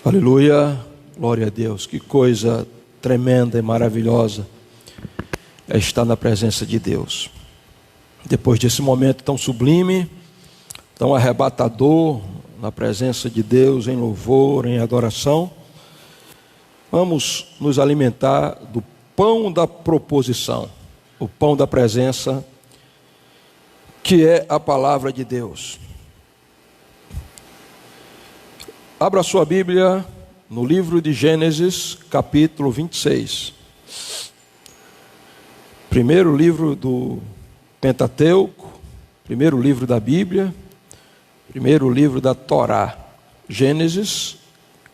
Aleluia, glória a Deus. Que coisa tremenda e maravilhosa é estar na presença de Deus. Depois desse momento tão sublime, tão arrebatador, na presença de Deus, em louvor, em adoração, vamos nos alimentar do pão da proposição, o pão da presença, que é a palavra de Deus. Abra sua Bíblia no livro de Gênesis, capítulo 26. Primeiro livro do Pentateuco, primeiro livro da Bíblia, primeiro livro da Torá. Gênesis,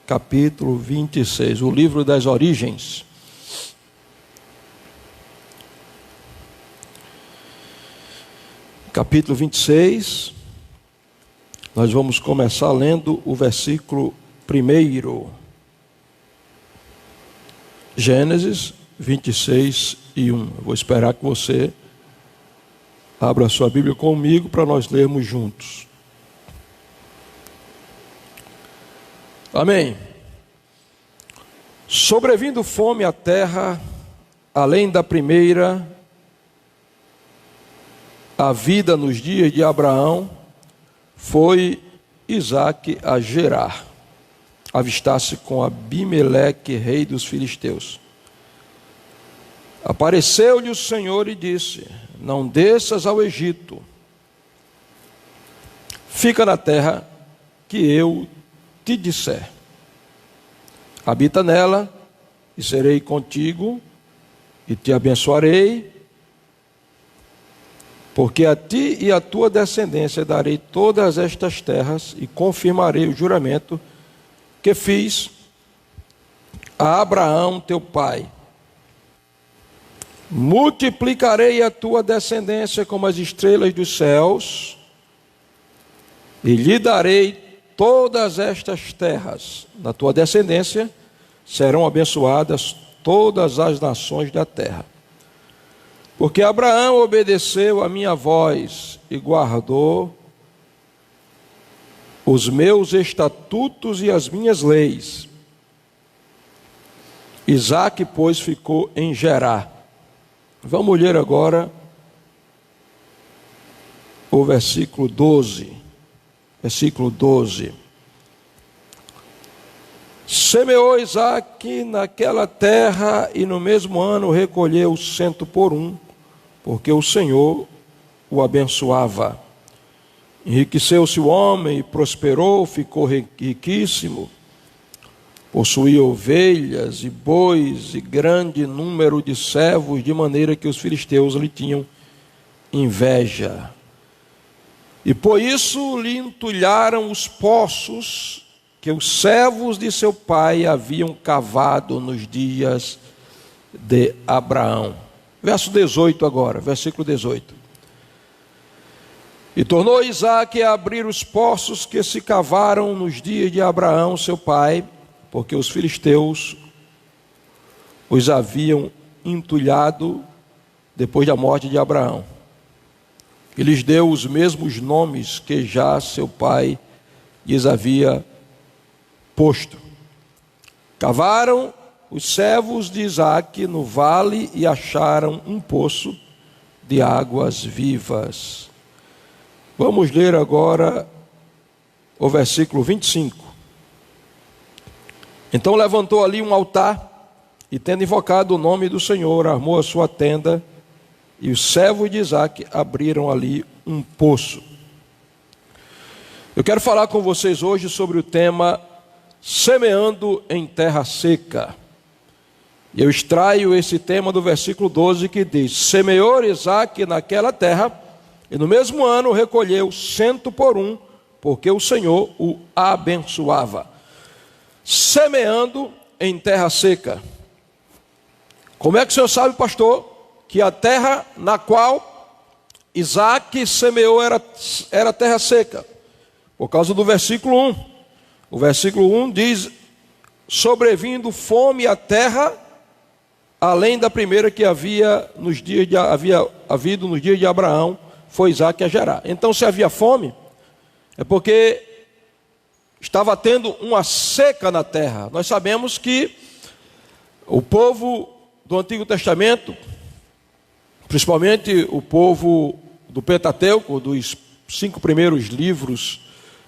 capítulo 26, o livro das origens. Capítulo 26. Nós vamos começar lendo o versículo 1. Gênesis 26 e 1. Eu vou esperar que você abra a sua Bíblia comigo para nós lermos juntos. Amém. Sobrevindo fome à terra, além da primeira, a vida nos dias de Abraão, foi Isaque a Gerar, avistar-se com Abimeleque, rei dos filisteus. Apareceu-lhe o Senhor e disse: não desças ao Egito, fica na terra que eu te disser. Habita nela, e serei contigo, e te abençoarei, porque a ti e a tua descendência darei todas estas terras e confirmarei o juramento que fiz a Abraão teu pai. Multiplicarei a tua descendência como as estrelas dos céus e lhe darei todas estas terras. Na tua descendência serão abençoadas todas as nações da terra. Porque Abraão obedeceu a minha voz e guardou os meus estatutos e as minhas leis. Isaque, pois, ficou em Gerar. Vamos ler agora o versículo 12. Versículo 12. Semeou Isaque naquela terra e no mesmo ano recolheu 100 por 1. Porque o Senhor o abençoava. Enriqueceu-se o homem e prosperou, ficou riquíssimo. Possuía ovelhas e bois e grande número de servos, de maneira que os filisteus lhe tinham inveja. E por isso lhe entulharam os poços que os servos de seu pai haviam cavado nos dias de Abraão. Verso 18 agora, versículo 18. E tornou Isaque a abrir os poços que se cavaram nos dias de Abraão, seu pai, porque os filisteus os haviam entulhado depois da morte de Abraão. E lhes deu os mesmos nomes que já seu pai lhes havia posto. Cavaram os servos de Isaque no vale e acharam um poço de águas vivas. Vamos ler agora o versículo 25. Então levantou ali um altar e, tendo invocado o nome do Senhor, armou a sua tenda, e os servos de Isaque abriram ali um poço. Eu quero falar com vocês hoje sobre o tema semeando em terra seca. Eu extraio esse tema do versículo 12 que diz: semeou Isaque naquela terra e no mesmo ano recolheu 100 por 1, porque o Senhor o abençoava. Semeando em terra seca. Como é que o senhor sabe, pastor, que a terra na qual Isaque semeou era terra seca? Por causa do versículo 1. O versículo 1 diz: sobrevindo fome à terra, além da primeira que havia havido nos dias de Abraão, foi Isaque a Gerar. Então, se havia fome, é porque estava tendo uma seca na terra. Nós sabemos que o povo do Antigo Testamento, principalmente o povo do Pentateuco, dos 5 primeiros livros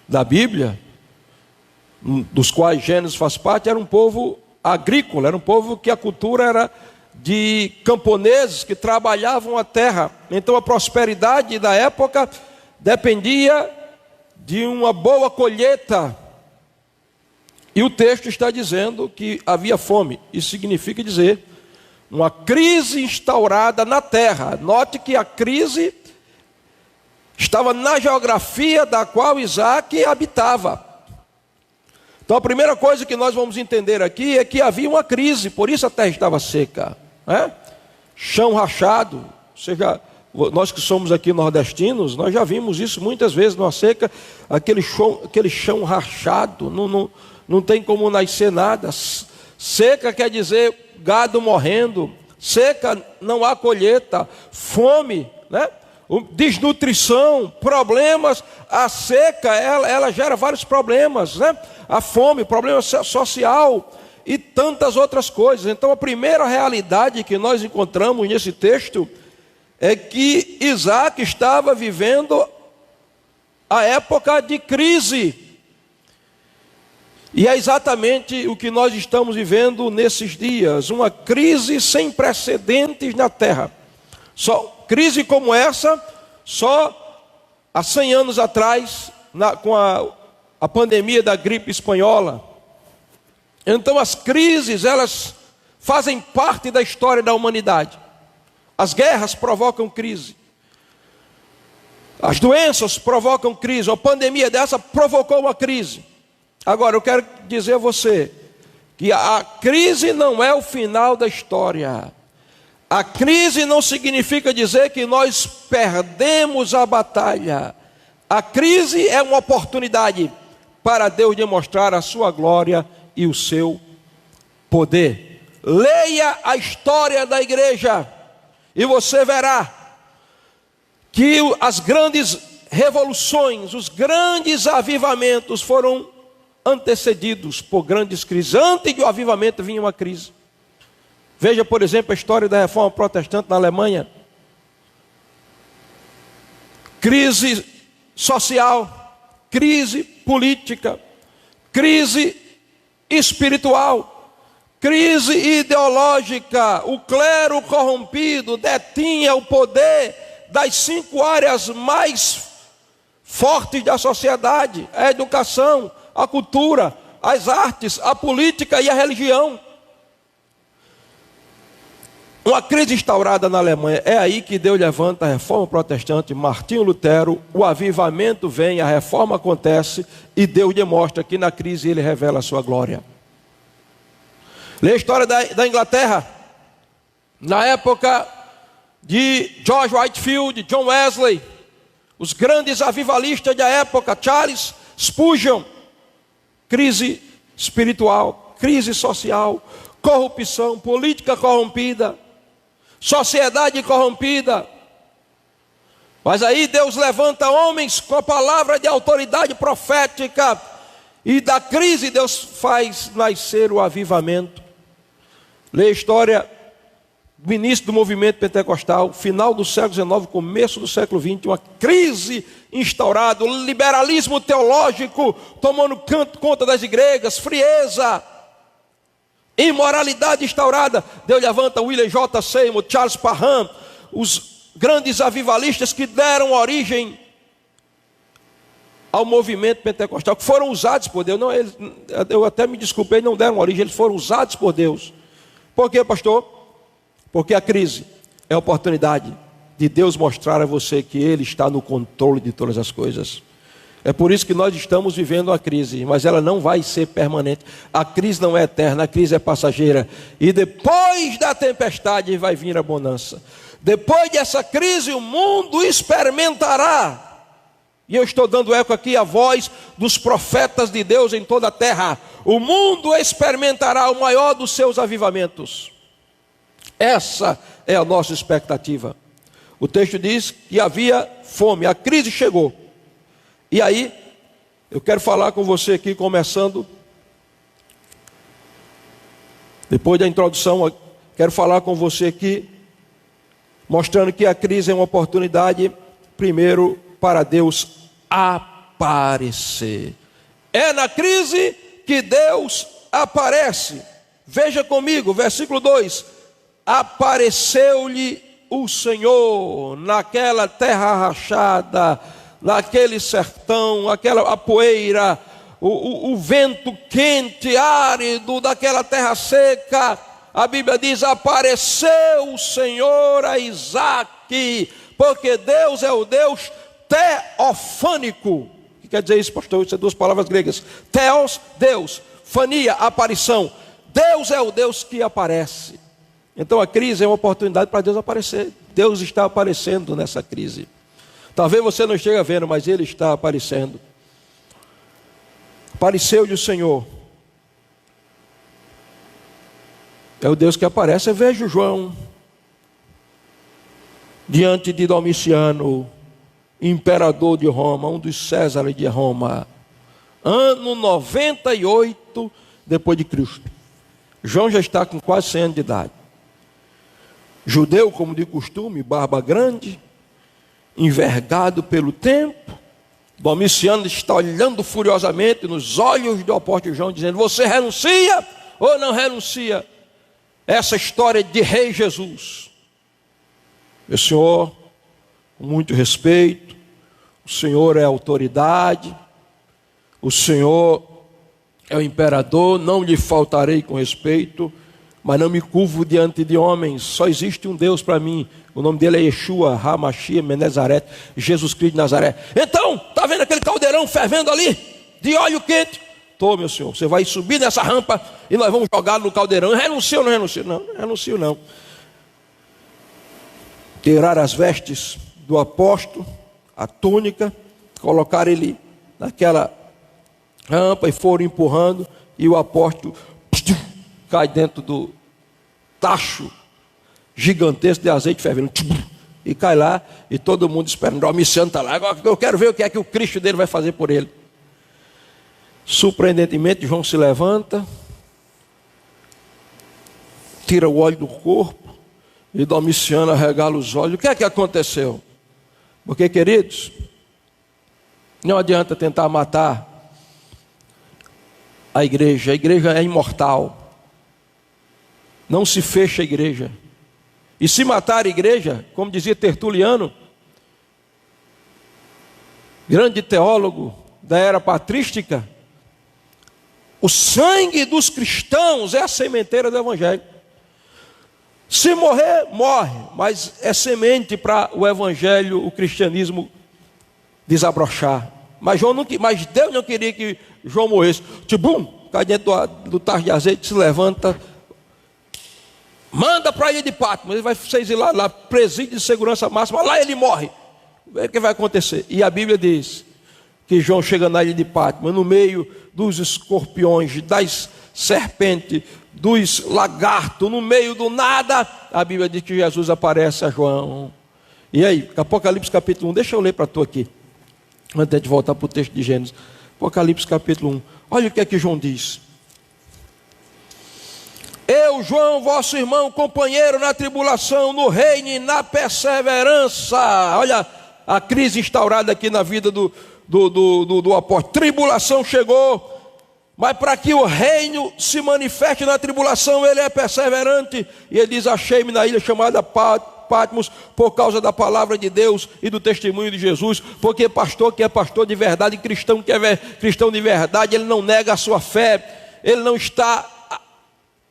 da Bíblia, dos quais Gênesis faz parte, era um povo agrícola, era um povo que a cultura era de camponeses que trabalhavam a terra. Então a prosperidade da época dependia de uma boa colheita. E o texto está dizendo que havia fome. Isso significa dizer uma crise instaurada na terra. Note que a crise estava na geografia da qual Isaac habitava. Então a primeira coisa que nós vamos entender aqui é que havia uma crise, por isso a terra estava seca. Chão rachado, ou seja, nós que somos aqui nordestinos, nós já vimos isso muitas vezes numa seca, aquele chão rachado, não tem como nascer nada. Seca quer dizer gado morrendo, seca não há colheita, fome, desnutrição, problemas. A seca, ela gera vários problemas, a fome, problema social e tantas outras coisas. Então a primeira realidade que nós encontramos nesse texto é que Isaac estava vivendo a época de crise. E é exatamente o que nós estamos vivendo nesses dias, uma crise sem precedentes na terra. Crise como essa, só há 100 anos atrás, com a pandemia da gripe espanhola. Então as crises, elas fazem parte da história da humanidade. As guerras provocam crise. As doenças provocam crise. A pandemia dessa provocou uma crise. Agora, eu quero dizer a você que a crise não é o final da história. A crise não significa dizer que nós perdemos a batalha. A crise é uma oportunidade para Deus demonstrar a sua glória e o seu poder. Leia a história da igreja e você verá que as grandes revoluções, os grandes avivamentos foram antecedidos por grandes crises. Antes do avivamento vinha uma crise. Veja, por exemplo, a história da reforma protestante na Alemanha. Crise social, crise política, crise espiritual, crise ideológica. O clero corrompido detinha o poder das 5 áreas mais fortes da sociedade: a educação, a cultura, as artes, a política e a religião. Uma crise instaurada na Alemanha. É aí que Deus levanta a reforma protestante, Martinho Lutero, o avivamento vem, a reforma acontece e Deus demonstra que na crise ele revela a sua glória. Lê a história da Inglaterra, na época de George Whitefield, John Wesley, os grandes avivalistas da época, Charles Spurgeon. Crise espiritual, crise social, corrupção, política corrompida, sociedade corrompida. Mas aí Deus levanta homens com a palavra de autoridade profética, e da crise Deus faz nascer o avivamento. Lê a história do início do movimento pentecostal, final do século XIX, começo do século XX, uma crise instaurada, o liberalismo teológico tomando conta das igrejas, frieza, imoralidade instaurada. Deus levanta William J. Seymour, Charles Parham, os grandes avivalistas que deram origem ao movimento pentecostal, que foram usados por Deus. Não, eu até me desculpei, não deram origem, eles foram usados por Deus. Por quê, pastor? Porque a crise é a oportunidade de Deus mostrar a você que Ele está no controle de todas as coisas. É por isso que nós estamos vivendo uma crise, mas ela não vai ser permanente. A crise não é eterna, a crise é passageira. E depois da tempestade vai vir a bonança. Depois dessa crise o mundo experimentará. E eu estou dando eco aqui à voz dos profetas de Deus em toda a terra. O mundo experimentará o maior dos seus avivamentos. Essa é a nossa expectativa. O texto diz que havia fome, a crise chegou. E aí, Eu quero falar com você aqui, começando, depois da introdução, quero falar com você aqui, mostrando que a crise é uma oportunidade, primeiro, para Deus aparecer. É na crise que Deus aparece. Veja comigo, versículo 2: apareceu-lhe o Senhor naquela terra rachada, naquele sertão, a poeira, o vento quente, árido daquela terra seca. A Bíblia diz: apareceu o Senhor a Isaque, porque Deus é o Deus teofânico. O que quer dizer isso, pastor? Isso são duas palavras gregas. Theos, Deus; fania, aparição. Deus é o Deus que aparece. Então a crise é uma oportunidade para Deus aparecer. Deus está aparecendo nessa crise. Talvez você não esteja vendo, mas Ele está aparecendo. Apareceu-lhe o Senhor. É o Deus que aparece. Eu vejo João diante de Domiciano, imperador de Roma, um dos Césares de Roma, ano 98 depois de Cristo. João já está com quase 100 anos de idade. Judeu, como de costume, barba grande, envergado pelo tempo. Domiciano está olhando furiosamente nos olhos do apóstolo João, dizendo: você renuncia ou não renuncia essa história de Rei Jesus? Meu Senhor, com muito respeito, o Senhor é a autoridade, o Senhor é o imperador, não lhe faltarei com respeito, mas não me curvo diante de homens. Só existe um Deus para mim, o nome dele é Yeshua, Hamashia, Menezaret, Jesus Cristo de Nazaré. Então, está vendo aquele caldeirão fervendo ali, de óleo quente? Estou, meu Senhor. Você vai subir nessa rampa e nós vamos jogar no caldeirão. Renuncio ou não renuncio? Não, não renuncio não. Tirar as vestes do apóstolo, a túnica, colocar ele naquela rampa e foram empurrando, e o apóstolo cai dentro do tacho gigantesco de azeite fervendo, e cai lá, e todo mundo esperando. O Domiciano está lá. Agora eu quero ver o que é que o Cristo dele vai fazer por ele. Surpreendentemente, João se levanta, tira o óleo do corpo, e Domiciano arregala os olhos. O que é que aconteceu? Porque, queridos, não adianta tentar matar a igreja é imortal. Não se fecha a igreja. E se matar a igreja, como dizia Tertuliano, grande teólogo da era patrística, o sangue dos cristãos é a sementeira do evangelho. Se morrer, morre, mas é semente para o evangelho, o cristianismo desabrochar. Mas Deus não queria que João morresse. Tibum, cai dentro do tacho de azeite, se levanta, manda para a ilha de Patmos. Ele vai ser exilado lá, presídio de segurança máxima, lá ele morre. O que vai acontecer? E a Bíblia diz que João chega na ilha de Patmos, no meio dos escorpiões, das serpentes, dos lagartos, no meio do nada. A Bíblia diz que Jesus aparece a João. E aí, Apocalipse capítulo 1, deixa eu ler para tu aqui, antes de voltar para o texto de Gênesis. Apocalipse capítulo 1, olha o que é que João diz: eu, João, vosso irmão, companheiro na tribulação, no reino e na perseverança. Olha a crise instaurada aqui na vida do apóstolo. Tribulação chegou, mas para que o reino se manifeste na tribulação, ele é perseverante. E ele diz: achei-me na ilha chamada Patmos, por causa da palavra de Deus e do testemunho de Jesus. Porque pastor que é pastor de verdade, cristão que é cristão de verdade, ele não nega a sua fé, ele não está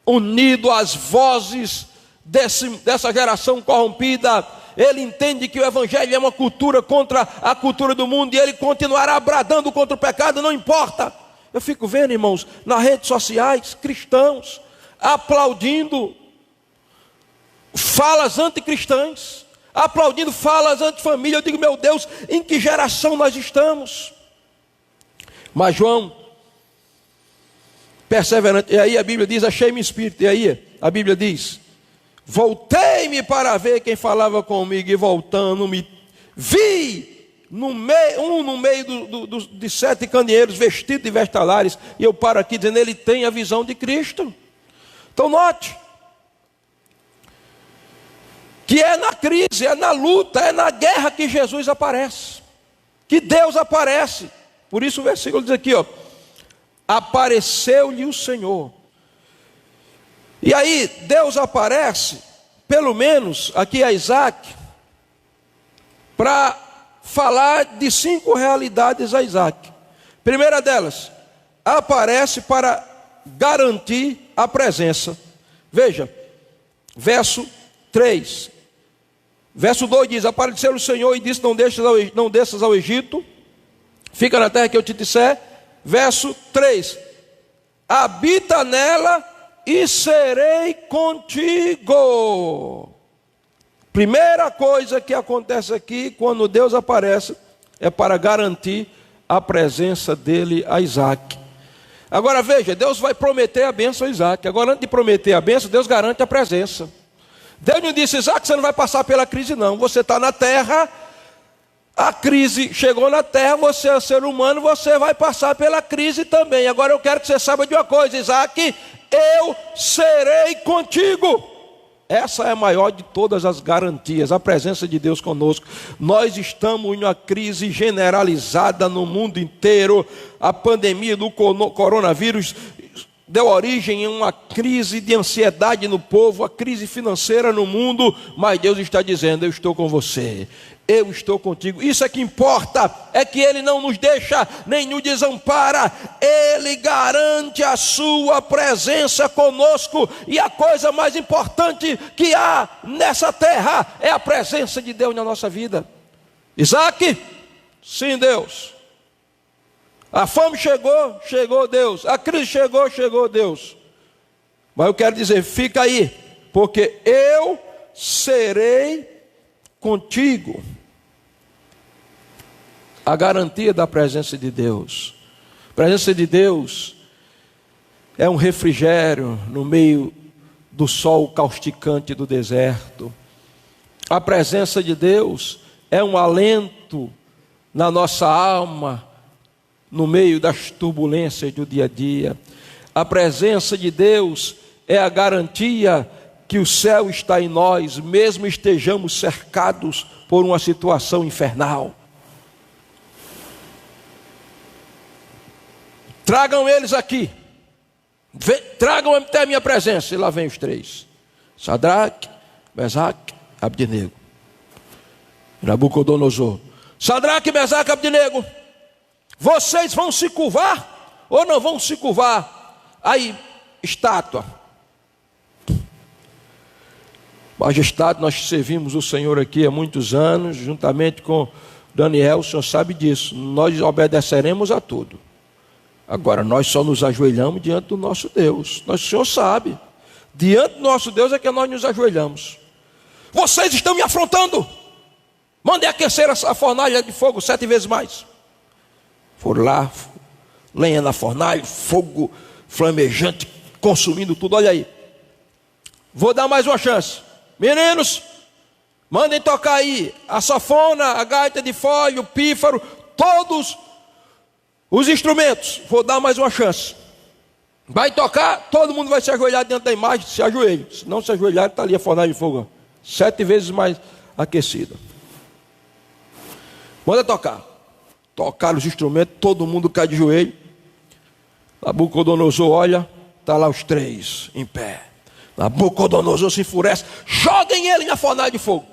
unido às vozes dessa geração corrompida. Ele entende que o evangelho é uma cultura contra a cultura do mundo, e ele continuará bradando contra o pecado, não importa. Eu fico vendo, irmãos, nas redes sociais, cristãos aplaudindo falas anticristãs, aplaudindo falas antifamília. Eu digo: meu Deus, em que geração nós estamos? Mas João, perseverante, e aí a Bíblia diz: achei-me espírito. E aí a Bíblia diz: voltei-me para ver quem falava comigo, e voltando-me, vi um no meio de 7 candeeiros, vestido de vestalares, e eu paro aqui dizendo, ele tem a visão de Cristo. Então note, que é na crise, é na luta, é na guerra que Jesus aparece, que Deus aparece. Por isso o versículo diz aqui, ó, apareceu-lhe o Senhor. E aí Deus aparece, pelo menos aqui a Isaac, para falar de 5 realidades a Isaac. Primeira delas, aparece para garantir a presença. Veja, verso 3. Verso 2 diz, apareceu o Senhor e disse, não desças ao Egito, fica na terra que eu te disser. Verso 3, habita nela e serei contigo. Primeira coisa que acontece aqui, quando Deus aparece, é para garantir a presença dele a Isaac. Agora veja, Deus vai prometer a bênção a Isaac. Agora, antes de prometer a bênção, Deus garante a presença. Deus não disse, Isaac, você não vai passar pela crise não. Você está na terra, a crise chegou na terra, você é ser humano, você vai passar pela crise também. Agora eu quero que você saiba de uma coisa, Isaac, eu serei contigo. Essa é a maior de todas as garantias, a presença de Deus conosco. Nós estamos em uma crise generalizada no mundo inteiro. A pandemia do coronavírus deu origem a uma crise de ansiedade no povo, a crise financeira no mundo, mas Deus está dizendo, eu estou com você, eu estou contigo. Isso é que importa, é que Ele não nos deixa, nem nos desampara, Ele garante a sua presença conosco, e a coisa mais importante que há nessa terra, é a presença de Deus na nossa vida. Isaac, sim Deus. A fome chegou, chegou Deus. A crise chegou, chegou Deus. Mas eu quero dizer, fica aí, porque eu serei contigo. A garantia da presença de Deus. A presença de Deus é um refrigério no meio do sol causticante do deserto. A presença de Deus é um alento na nossa alma, no meio das turbulências do dia a dia. A presença de Deus é a garantia que o céu está em nós, mesmo estejamos cercados por uma situação infernal. Tragam eles aqui, tragam até a minha presença. E lá vem os 3: Sadraque, Mesaque, Abdenego. Nabucodonosor. Sadraque, Mesaque, Abdenego, vocês vão se curvar ou não vão se curvar? Aí, estátua. Majestade, nós servimos o Senhor aqui há muitos anos, juntamente com Daniel, o senhor sabe disso. Nós obedeceremos a tudo. Agora, nós só nos ajoelhamos diante do nosso Deus. O senhor sabe. Diante do nosso Deus é que nós nos ajoelhamos. Vocês estão me afrontando. Mandem aquecer a fornalha de fogo 7 vezes mais. Foram lá, lenha na fornalha, fogo flamejante, consumindo tudo. Olha aí. Vou dar mais uma chance. Meninos, mandem tocar aí a sanfona, a gaita de fogo, o pífaro, todos os instrumentos. Vou dar mais uma chance. Vai tocar, todo mundo vai se ajoelhar diante da imagem, se ajoelhe. Se não se ajoelhar, está ali a fornalha de fogo, 7 vezes mais aquecida. Manda tocar. Tocaram os instrumentos, todo mundo cai de joelho. Nabucodonosor olha, está lá os 3 em pé. Nabucodonosor se enfurece, joguem ele na fornalha de fogo.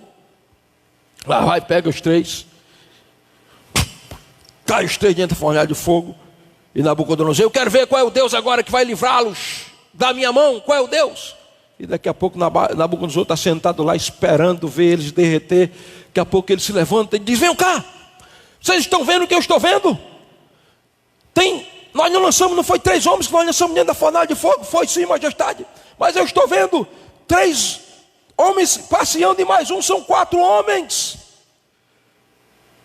Lá vai, pega os 3, cai os 3 dentro da fornalha de fogo. E Nabucodonosor, eu quero ver qual é o Deus agora que vai livrá-los da minha mão, qual é o Deus? E daqui a pouco Nabucodonosor está sentado lá esperando ver eles derreter. Daqui a pouco ele se levanta e diz, venham cá, vocês estão vendo o que eu estou vendo? Nós não lançamos, não foi 3 homens que nós lançamos dentro da fornalha de fogo? Foi sim, majestade. Mas eu estou vendo 3 homens passeando e mais um, são 4 homens.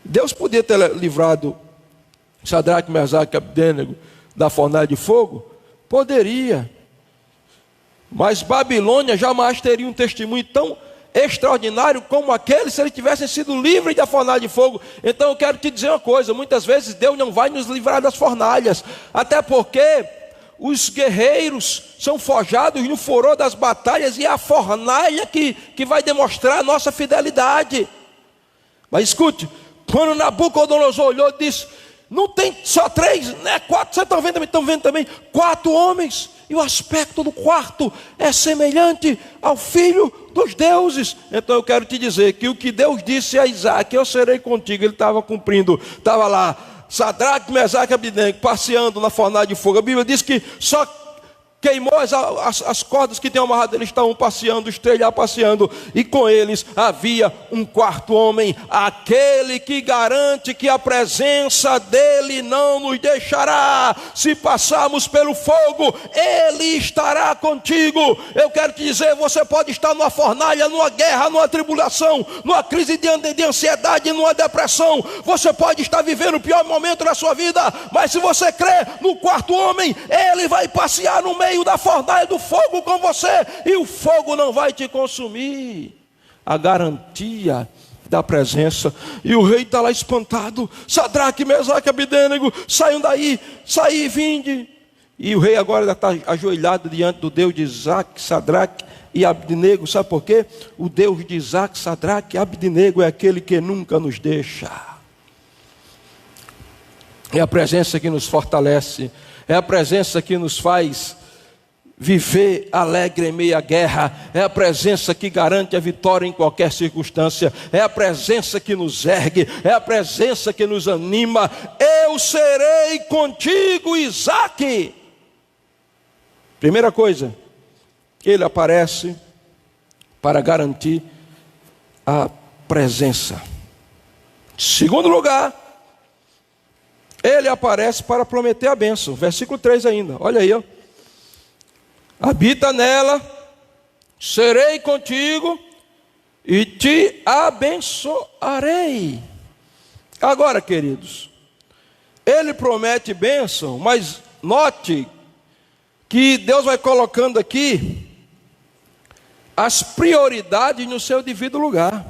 Deus podia ter livrado Sadraque, Mesaque e Abdenego da fornalha de fogo? Poderia. Mas Babilônia jamais teria um testemunho tão extraordinário como aquele se eles tivessem sido livres da fornalha de fogo. Então eu quero te dizer uma coisa: muitas vezes Deus não vai nos livrar das fornalhas, até porque os guerreiros são forjados no furor das batalhas, e é a fornalha que vai demonstrar a nossa fidelidade. Mas escute, quando Nabucodonosor olhou e disse: não tem só 3, né? 4, vocês estão vendo também 4 homens, e o aspecto do quarto é semelhante ao filho dos deuses. Então eu quero te dizer que o que Deus disse a Isaac: eu serei contigo, ele estava cumprindo. Estava lá Sadraque, Mesaque e Abdenego passeando na fornalha de fogo. A Bíblia diz que só queimou as cordas que tinham amarrado. Eles estavam passeando, estrelhar passeando, e com eles havia um quarto homem, aquele que garante que a presença dele não nos deixará. Se passarmos pelo fogo, ele estará contigo. Eu quero te dizer, você pode estar numa fornalha, numa guerra, numa tribulação, numa crise de ansiedade, numa depressão. Você pode estar vivendo o pior momento da sua vida, mas se você crê no quarto homem, ele vai passear no meio da fornalha do fogo com você, e o fogo não vai te consumir. A garantia da presença. E o rei está lá espantado: Sadraque, Mesaque e Abdenego, saiam daí, saí e vinde. E o rei agora está ajoelhado diante do Deus de Isaac, Sadraque e Abdenego. Sabe por quê? O Deus de Isaac, Sadraque e Abdenego é aquele que nunca nos deixa. É a presença que nos fortalece, é a presença que nos faz viver alegre em meio à guerra, é a presença que garante a vitória em qualquer circunstância, é a presença que nos ergue, é a presença que nos anima. Eu serei contigo, Isaque. Primeira coisa, ele aparece para garantir a presença. Segundo lugar, ele aparece para prometer a bênção. Versículo 3 ainda, olha aí, ó. Habita nela, serei contigo e te abençoarei. Agora, queridos, ele promete bênção, mas note que Deus vai colocando aqui as prioridades no seu devido lugar.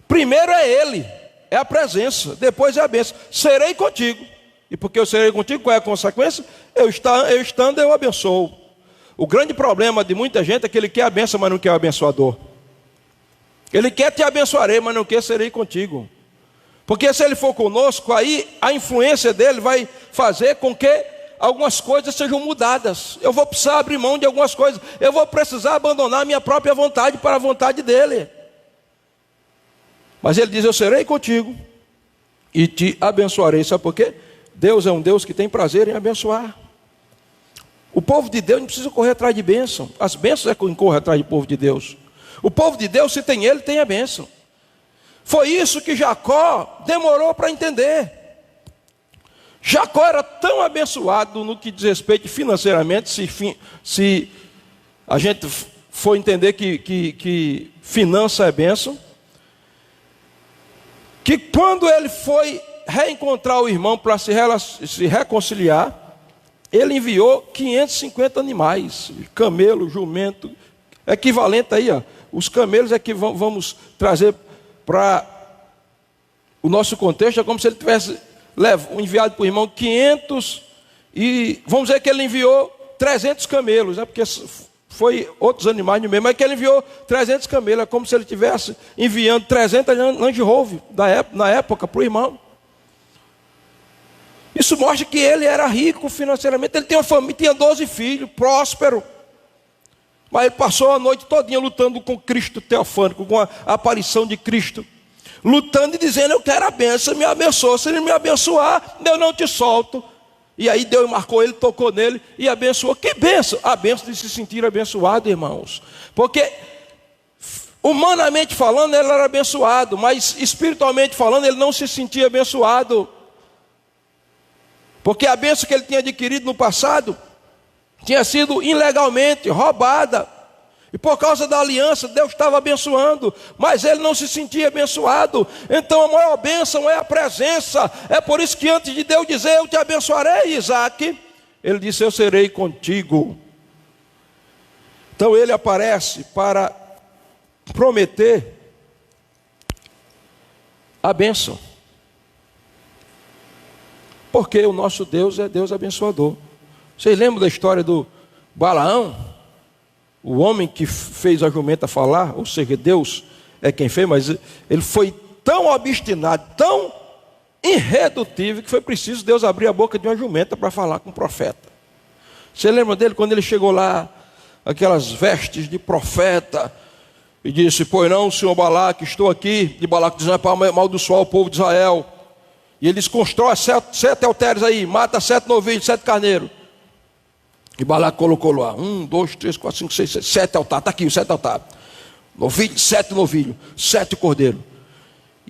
Primeiro é ele, é a presença, depois é a bênção. Serei contigo. E porque eu serei contigo, qual é a consequência? Eu estando, eu abençoo. O grande problema de muita gente é que ele quer a bênção, mas não quer o abençoador. Ele quer te abençoarei, mas não quer serei contigo. Porque se ele for conosco, aí a influência dele vai fazer com que algumas coisas sejam mudadas. Eu vou precisar abrir mão de algumas coisas. Eu vou precisar abandonar a minha própria vontade para a vontade dele. Mas ele diz: eu serei contigo e te abençoarei. Sabe por quê? Deus é um Deus que tem prazer em abençoar. O povo de Deus não precisa correr atrás de bênção. As bênçãos é quem corre atrás do povo de Deus. O povo de Deus, se tem ele, tem a bênção. Foi isso que Jacó demorou para entender. Jacó era tão abençoado no que diz respeito financeiramente, se a gente for entender que finança é bênção, que quando ele foi reencontrar o irmão para se reconciliar, ele enviou 550 animais, camelo, jumento, equivalente aí, ó. Os camelos é que vamos trazer para o nosso contexto, é como se ele tivesse enviado para o irmão 500, e vamos dizer que ele enviou 300 camelos, né? Porque foi outros animais no meio, mas que ele enviou 300 camelos, é como se ele estivesse enviando 300 Land Rover na época para o irmão. Isso mostra que ele era rico financeiramente. Ele tinha uma família, tinha 12 filhos, próspero. Mas ele passou a noite todinha lutando com Cristo teofânico, com a aparição de Cristo. Lutando e dizendo: eu quero a bênção, me abençoa. Se ele me abençoar, eu não te solto. E aí Deus marcou ele, tocou nele e abençoou. Que bênção? A bênção de se sentir abençoado, irmãos. Porque humanamente falando ele era abençoado, mas espiritualmente falando ele não se sentia abençoado. Porque a bênção que ele tinha adquirido no passado tinha sido ilegalmente roubada. E por causa da aliança, Deus estava abençoando, mas ele não se sentia abençoado. Então a maior bênção é a presença. É por isso que antes de Deus dizer: eu te abençoarei, Isaque, ele disse: eu serei contigo. Então ele aparece para prometer a bênção. Porque o nosso Deus é Deus abençoador. Vocês lembram da história do Balaão? O homem que fez a jumenta falar, ou seja, Deus é quem fez, mas ele foi tão obstinado, tão irredutível, que foi preciso Deus abrir a boca de uma jumenta para falar com o profeta. Você lembra dele quando ele chegou lá, aquelas vestes de profeta, e disse: pois não, senhor Balaque, estou aqui, e Balaque dizendo para amaldiçoar o povo de Israel. E eles constroem sete altério's aí, mata 7 novilhos, 7 carneiros. E Balaque colocou lá, 1, 2, 3, 4, 5, 6, 7, 7 altares, está aqui os 7 altares. Novilho, 7 novilhos, 7 cordeiros.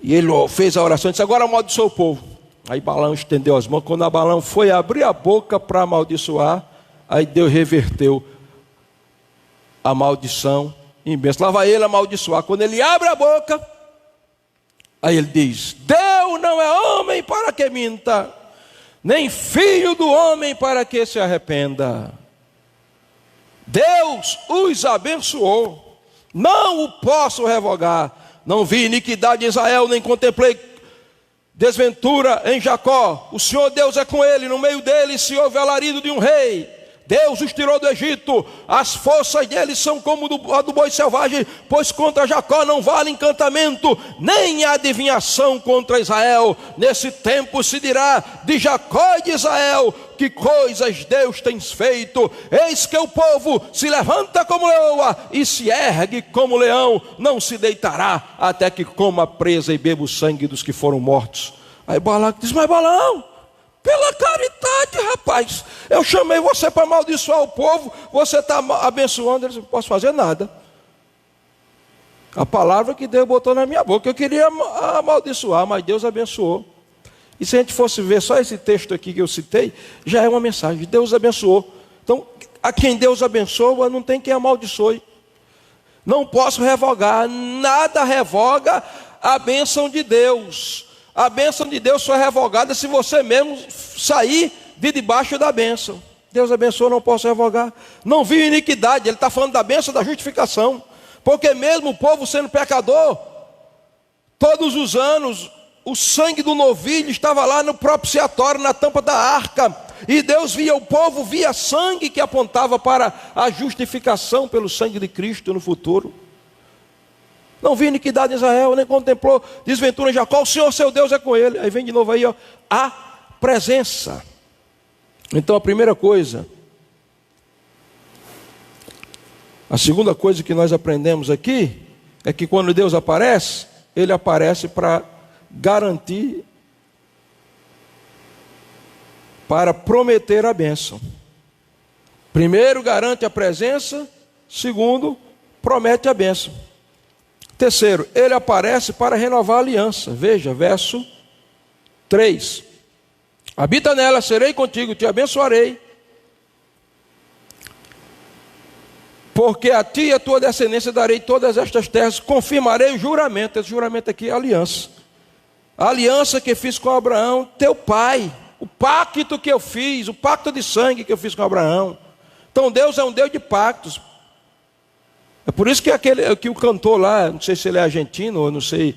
E ele fez a oração e disse: agora amaldiçoa o povo. Aí Balaão estendeu as mãos. Quando Balaão foi abrir a boca para amaldiçoar, aí Deus reverteu a maldição em bênção. Lá vai ele amaldiçoar. Quando ele abre a boca, aí ele diz: Deus não é homem para que minta, nem filho do homem para que se arrependa. Deus os abençoou, não o posso revogar. Não vi iniquidade em Israel, nem contemplei desventura em Jacó. O Senhor Deus é com ele, no meio dele se ouve alarido de um rei. Deus os tirou do Egito, as forças deles são como a do boi selvagem, pois contra Jacó não vale encantamento, nem adivinhação contra Israel. Nesse tempo se dirá de Jacó e de Israel: que coisas Deus tem feito. Eis que o povo se levanta como leoa e se ergue como leão, não se deitará até que coma a presa e beba o sangue dos que foram mortos. Aí Balaque diz: mas Balaão, pela caridade, rapaz, eu chamei você para amaldiçoar o povo, você está abençoando. Ele disse: não posso fazer nada. A palavra que Deus botou na minha boca, eu queria amaldiçoar, mas Deus abençoou. E se a gente fosse ver só esse texto aqui que eu citei, já é uma mensagem: Deus abençoou. Então, a quem Deus abençoa, não tem quem amaldiçoe. Não posso revogar, nada revoga a bênção de Deus. A bênção de Deus só é revogada se você mesmo sair de debaixo da bênção. Deus abençoa, não posso revogar. Não vi iniquidade, ele está falando da bênção da justificação. Porque mesmo o povo sendo pecador, todos os anos, o sangue do novilho estava lá no propiciatório, na tampa da arca. E Deus via o povo, via sangue que apontava para a justificação pelo sangue de Cristo no futuro. Não vi iniquidade em Israel, nem contemplou desventura em Jacó. O Senhor seu Deus é com ele. Aí vem de novo aí, ó, a presença. Então a primeira coisa, a segunda coisa que nós aprendemos aqui, é que quando Deus aparece, ele aparece para garantir, para prometer a bênção. Primeiro, garante a presença. Segundo, promete a bênção. Terceiro, ele aparece para renovar a aliança. Veja, verso 3. Habita nela, serei contigo, te abençoarei. Porque a ti e a tua descendência darei todas estas terras, confirmarei o juramento. Esse juramento aqui é a aliança. A aliança que fiz com Abraão, teu pai. O pacto que eu fiz, o pacto de sangue que eu fiz com Abraão. Então Deus é um Deus de pactos. É por isso que que o cantor lá, não sei se ele é argentino, ou não sei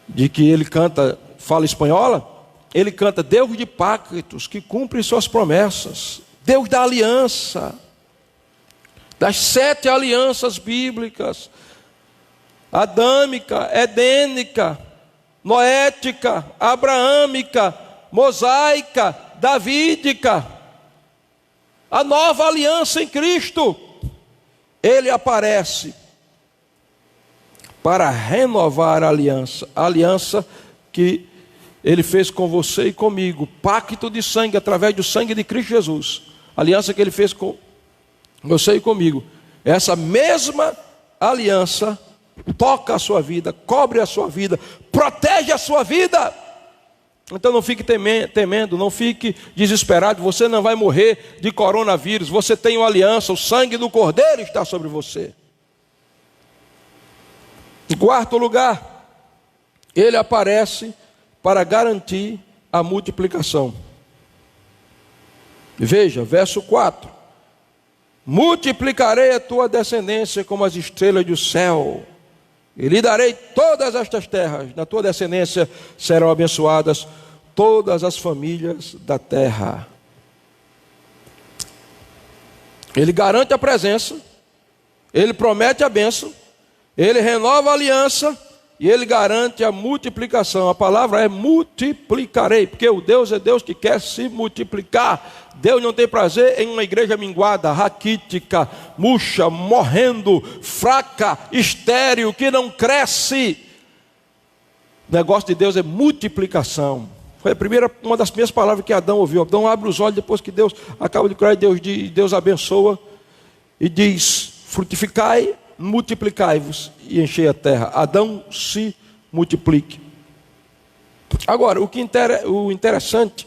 de que ele canta, fala espanhola, ele canta: Deus de pactos, que cumpre suas promessas. Deus da aliança, das 7 alianças bíblicas: adâmica, edênica, noética, abraâmica, mosaica, davídica. A nova aliança em Cristo. Ele aparece para renovar a aliança que ele fez com você e comigo, pacto de sangue, através do sangue de Cristo Jesus, aliança que ele fez com você e comigo. Essa mesma aliança toca a sua vida, cobre a sua vida, protege a sua vida. Então não fique temendo, não fique desesperado. Você não vai morrer de coronavírus. Você tem uma aliança, o sangue do Cordeiro está sobre você. Em quarto lugar, ele aparece para garantir a multiplicação. Veja, verso 4. multiplicarei a tua descendência como as estrelas do céu, e lhe darei todas estas terras. Na tua descendência serão abençoadas todas as famílias da terra. Ele garante a presença, ele promete a bênção, ele renova a aliança e ele garante a multiplicação. A palavra é multiplicarei, porque o Deus é Deus que quer se multiplicar. Deus não tem prazer em uma igreja minguada, raquítica, murcha, morrendo, fraca, estéril, que não cresce. O negócio de Deus é multiplicação. Foi uma das primeiras palavras que Adão ouviu. Adão abre os olhos depois que Deus acaba de criar, Deus abençoa e diz: frutificai, multiplicai-vos e enchei a terra. Adão se multiplique. Agora, o interessante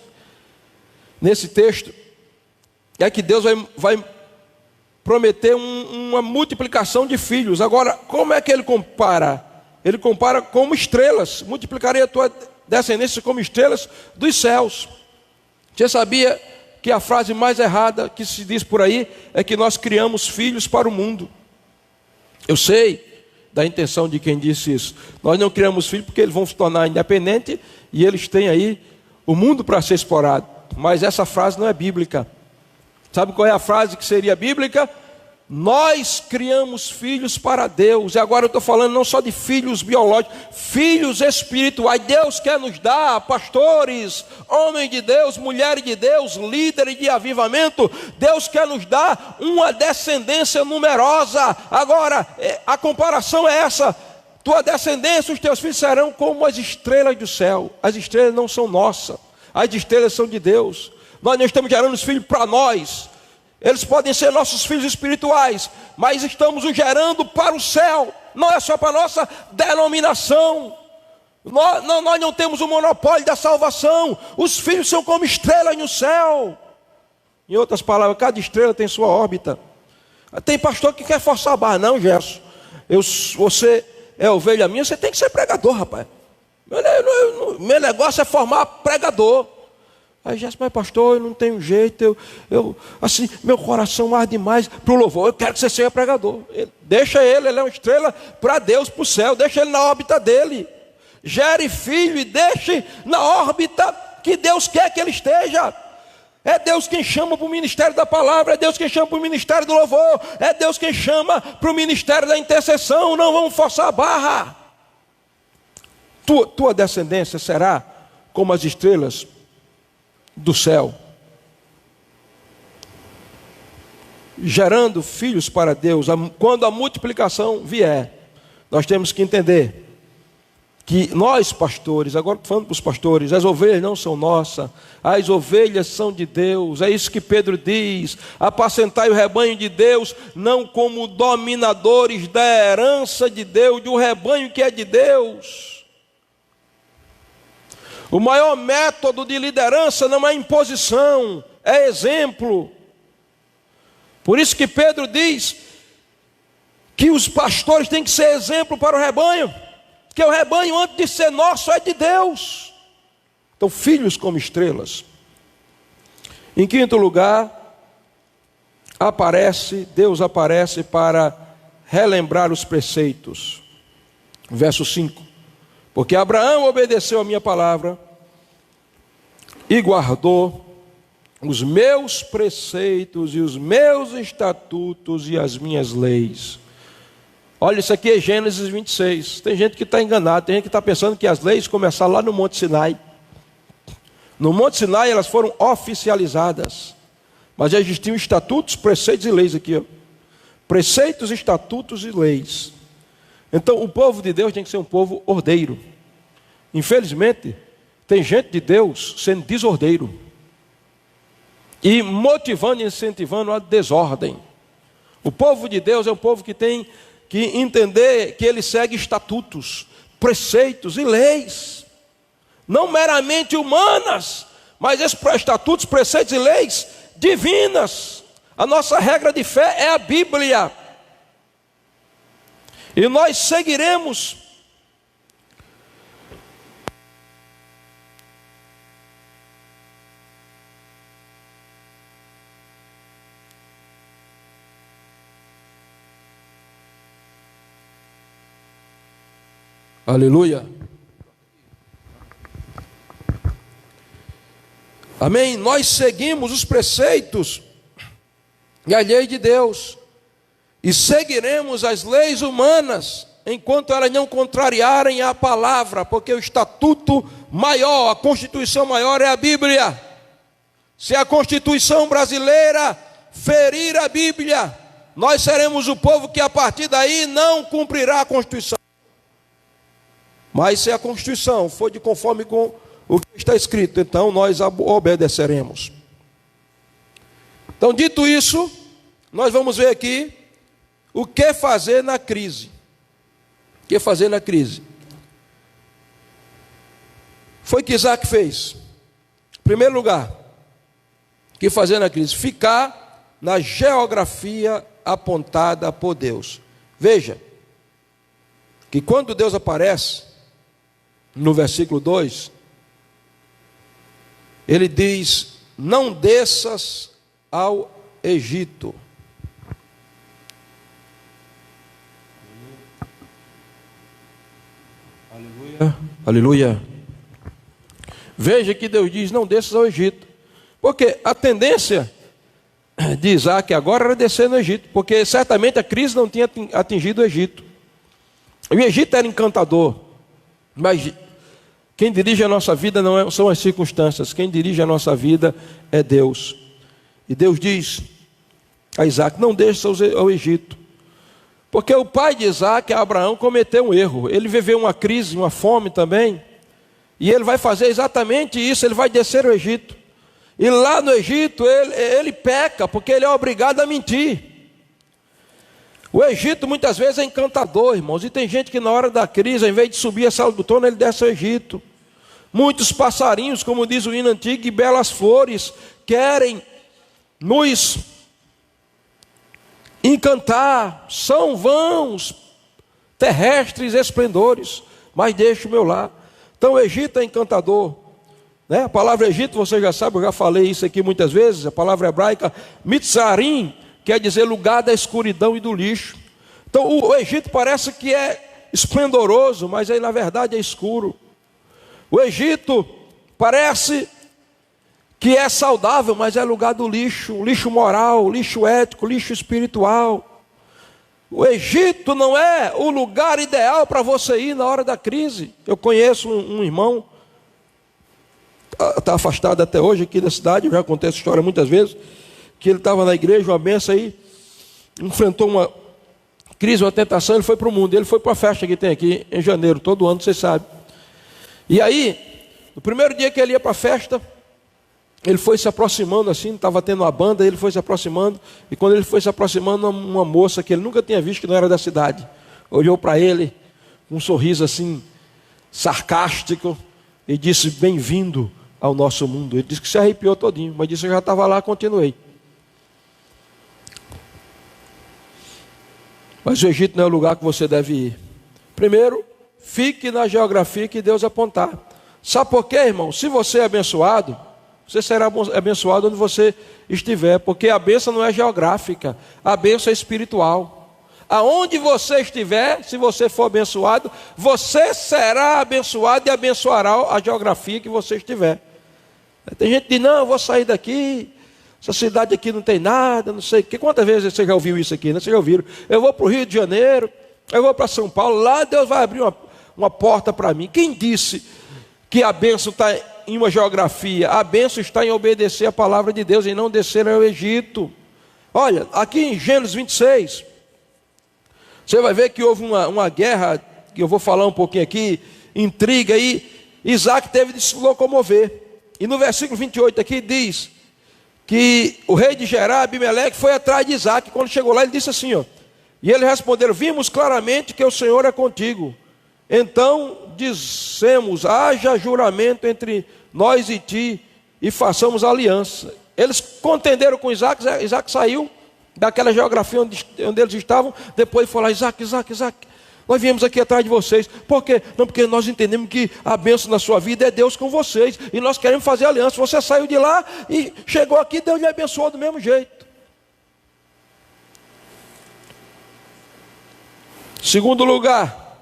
nesse texto é que Deus vai prometer uma multiplicação de filhos. Agora, como é que ele compara? Ele compara como estrelas. Multiplicarei a tua descendência como estrelas dos céus. Você sabia que a frase mais errada que se diz por aí é que nós criamos filhos para o mundo? Eu sei da intenção de quem disse isso. Nós não criamos filhos porque eles vão se tornar independentes e eles têm aí o mundo para ser explorado. Mas essa frase não é bíblica. Sabe qual é a frase que seria bíblica? Nós criamos filhos para Deus. E agora eu estou falando não só de filhos biológicos, filhos espirituais. Deus quer nos dar pastores, homens de Deus, mulheres de Deus, líderes de avivamento. Deus quer nos dar uma descendência numerosa. Agora, a comparação é essa: tua descendência, os teus filhos serão como as estrelas do céu. As estrelas não são nossas, as estrelas são de Deus. Nós não estamos gerando os filhos para nós. Eles podem ser nossos filhos espirituais, mas estamos os gerando para o céu. Não é só para a nossa denominação. Nós não temos o monopólio da salvação. Os filhos são como estrelas no céu. Em outras palavras, cada estrela tem sua órbita. Tem pastor que quer forçar a barra. Não, Gerson, você é ovelha minha, você tem que ser pregador, rapaz. Meu negócio é formar pregador. Aí Gerson, mas pastor, eu não tenho jeito, assim, meu coração arde mais para o louvor. Eu quero que você seja pregador. Deixa ele é uma estrela para Deus, para o céu. Deixa ele na órbita dele. Gere filho e deixe na órbita que Deus quer que ele esteja. É Deus quem chama para o ministério da palavra, é Deus quem chama para o ministério do louvor, é Deus quem chama para o ministério da intercessão. Não vamos forçar a barra. Tua descendência será como as estrelas do céu, gerando filhos para Deus. Quando a multiplicação vier, nós temos que entender que nós pastores, agora falando para os pastores, as ovelhas não são nossas, as ovelhas são de Deus. É isso que Pedro diz: apacentai o rebanho de Deus, não como dominadores da herança de Deus, de um rebanho que é de Deus. O maior método de liderança não é imposição, é exemplo. Por isso que Pedro diz que os pastores têm que ser exemplo para o rebanho, que o rebanho, antes de ser nosso, é de Deus. Então, filhos como estrelas. Em quinto lugar, Deus aparece para relembrar os preceitos. Verso 5. Porque Abraão obedeceu a minha palavra e guardou os meus preceitos e os meus estatutos e as minhas leis. Olha, isso aqui é Gênesis 26. Tem gente que está enganada, tem gente que está pensando que as leis começaram lá no Monte Sinai. No Monte Sinai elas foram oficializadas, mas já existiam estatutos, preceitos e leis aqui, ó. Preceitos, estatutos e leis. Então o povo de Deus tem que ser um povo ordeiro. Infelizmente, tem gente de Deus sendo desordeiro e motivando e incentivando a desordem. O povo de Deus é um povo que tem que entender que ele segue estatutos, preceitos e leis, não meramente humanas, mas esses estatutos, preceitos e leis divinas. A nossa regra de fé é a Bíblia. E nós seguiremos Aleluia. Amém? Nós seguimos os preceitos e a lei de Deus, e seguiremos as leis humanas, enquanto elas não contrariarem a palavra, porque o estatuto maior, a Constituição maior é a Bíblia. Se a Constituição brasileira ferir a Bíblia, nós seremos o povo que a partir daí não cumprirá a Constituição. Mas se a Constituição for de conforme com o que está escrito, então nós obedeceremos. Então, dito isso, nós vamos ver aqui o que fazer na crise. O que fazer na crise? Foi o que Isaac fez. Em primeiro lugar, o que fazer na crise? Ficar na geografia apontada por Deus. Veja, que quando Deus aparece, no versículo 2, ele diz: não desças ao Egito. Aleluia. Aleluia. Veja que Deus diz: não desças ao Egito. Porque a tendência de Isaac agora era descer no Egito, porque certamente a crise não tinha atingido o Egito. O Egito era encantador, mas quem dirige a nossa vida não são as circunstâncias, quem dirige a nossa vida é Deus. E Deus diz a Isaac: não deixe ao Egito. Porque o pai de Isaac, Abraão, cometeu um erro. Ele viveu uma crise, uma fome também, e ele vai fazer exatamente isso, ele vai descer ao Egito. E lá no Egito ele peca, porque ele é obrigado a mentir. O Egito muitas vezes é encantador, irmãos, e tem gente que na hora da crise, ao invés de subir a sala do trono, ele desce ao Egito. Muitos passarinhos, como diz o hino antigo, e belas flores, querem nos encantar, são vãos, terrestres esplendores, mas deixa o meu lar. Então o Egito é encantador, né? A palavra Egito, você já sabe, eu já falei isso aqui muitas vezes, a palavra hebraica Mitzarim, quer dizer lugar da escuridão e do lixo. Então o Egito parece que é esplendoroso, mas aí na verdade é escuro. O Egito parece que é saudável, mas é lugar do lixo, lixo moral, lixo ético, lixo espiritual. O Egito não é o lugar ideal para você ir na hora da crise. Eu conheço um irmão, está afastado até hoje aqui da cidade, eu já contei essa história muitas vezes, que ele estava na igreja, uma benção aí, enfrentou uma crise, uma tentação, ele foi para o mundo, ele foi para a festa que tem aqui em janeiro, todo ano, vocês sabem. E aí, no primeiro dia que ele ia para a festa, ele foi se aproximando assim, estava tendo uma banda, ele foi se aproximando, e quando ele foi se aproximando, uma moça que ele nunca tinha visto, que não era da cidade, olhou para ele, com um sorriso assim, sarcástico, e disse: bem-vindo ao nosso mundo. Ele disse que se arrepiou todinho, mas disse: eu já estava lá, continuei. Mas o Egito não é o lugar que você deve ir. Primeiro, fique na geografia que Deus apontar. Sabe por quê, irmão? Se você é abençoado, você será abençoado onde você estiver, porque a bênção não é geográfica, a bênção é espiritual. Aonde você estiver, se você for abençoado, você será abençoado e abençoará a geografia que você estiver. Tem gente que diz: não, eu vou sair daqui, essa cidade aqui não tem nada, não sei o que. Quantas vezes você já ouviu isso aqui, né? Vocês já ouviram? Eu vou para o Rio de Janeiro, eu vou para São Paulo, lá Deus vai abrir uma porta para mim. Quem disse que a bênção está em uma geografia? A bênção está em obedecer a palavra de Deus, em não descer ao Egito. Olha, aqui em Gênesis 26, você vai ver que houve uma guerra, que eu vou falar um pouquinho aqui, intriga aí, Isaac teve de se locomover. E no versículo 28 aqui diz que o rei de Gerar, Abimeleque, foi atrás de Isaac. Quando chegou lá, ele disse assim, ó, e eles responderam: vimos claramente que o Senhor é contigo. Então dissemos: haja juramento entre nós e ti, e façamos aliança. Eles contenderam com Isaac. Isaac saiu daquela geografia onde eles estavam. Depois foi lá: Isaac, nós viemos aqui atrás de vocês. Por quê? Não, porque nós entendemos que a bênção na sua vida é Deus com vocês, e nós queremos fazer aliança. Você saiu de lá e chegou aqui, Deus lhe abençoou do mesmo jeito. Segundo lugar,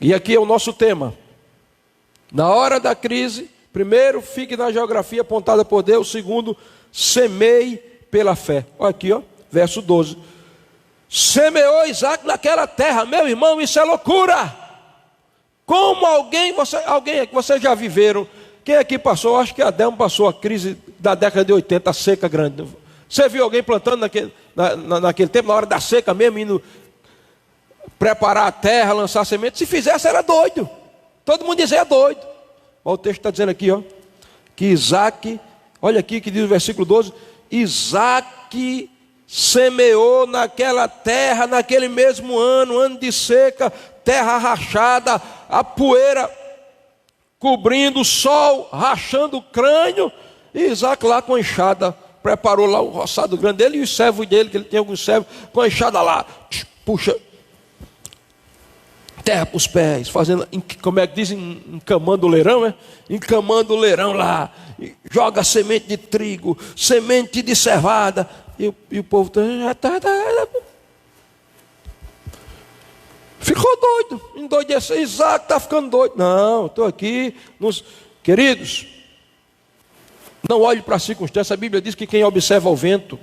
E aqui é o nosso tema. Na hora da crise, primeiro, fique na geografia apontada por Deus. Segundo, semeie pela fé. Olha aqui, ó, verso 12. Semeou Isaac naquela terra. Meu irmão, isso é loucura. Como alguém aqui, vocês já viveram? Quem aqui passou? Acho que Adelmo passou a crise da década de 80, a seca grande. Você viu alguém plantando naquele tempo, na hora da seca mesmo, indo preparar a terra, lançar semente? Se fizesse, era doido. Todo mundo dizia, é doido. Olha o texto está dizendo aqui, ó, que Isaac, olha aqui que diz o versículo 12, Isaac semeou naquela terra, naquele mesmo ano de seca, terra rachada, a poeira cobrindo o sol, rachando o crânio, e Isaac lá com a enxada, preparou lá o roçado grande dele, e os servos dele, que ele tinha alguns servos, com a enxada lá, puxa terra para os pés, fazendo, como é que dizem, encamando o leirão, né? Encamando o leirão lá, joga semente de trigo, semente de cevada, e o povo ficou doido, endoideceu. Isaac está ficando doido. Não, estou aqui, queridos, não olhe para a circunstância. A Bíblia diz que quem observa o vento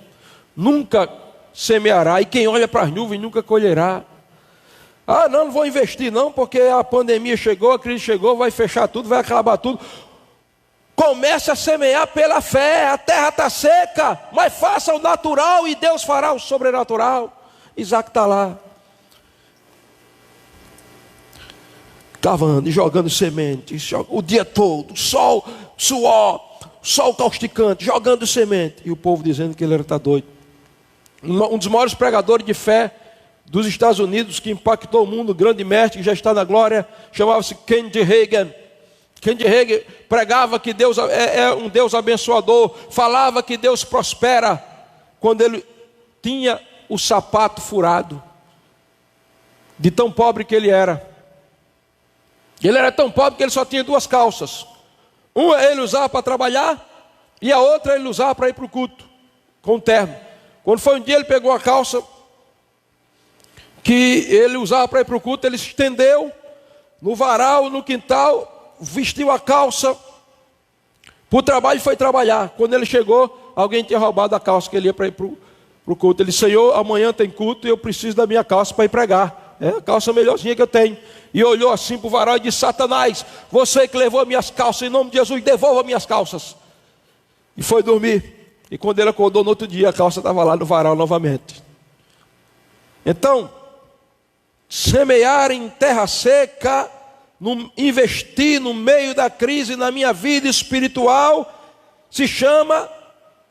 nunca semeará, e quem olha para as nuvens nunca colherá. Ah, não vou investir não, porque a pandemia chegou, a crise chegou, vai fechar tudo, vai acabar tudo. Comece a semear pela fé. A terra está seca, mas faça o natural e Deus fará o sobrenatural. Isaac está lá, cavando e jogando sementes, o dia todo, sol, suor, sol causticante, jogando semente. E o povo dizendo que ele está doido. Um dos maiores pregadores de fé dos Estados Unidos, que impactou o mundo, grande mestre, que já está na glória, chamava-se Kennedy Hagin. Kennedy Hagin pregava que Deus é um Deus abençoador, falava que Deus prospera, quando ele tinha o sapato furado, de tão pobre que ele era. Ele era tão pobre que ele só tinha duas calças. Uma ele usava para trabalhar, e a outra ele usava para ir para o culto, com um terno. Quando foi um dia, ele pegou a calça que ele usava para ir para o culto, ele se estendeu no varal, no quintal, vestiu a calça para o trabalho e foi trabalhar. Quando ele chegou, alguém tinha roubado a calça que ele ia para ir para o culto. Ele disse, Senhor, amanhã tem culto e eu preciso da minha calça para ir pregar. É a calça melhorzinha que eu tenho. E olhou assim para o varal e disse, Satanás, você que levou minhas calças, em nome de Jesus, devolva minhas calças. E foi dormir. E quando ele acordou no outro dia, a calça estava lá no varal novamente. Então, semear em terra seca, investir no meio da crise na minha vida espiritual, se chama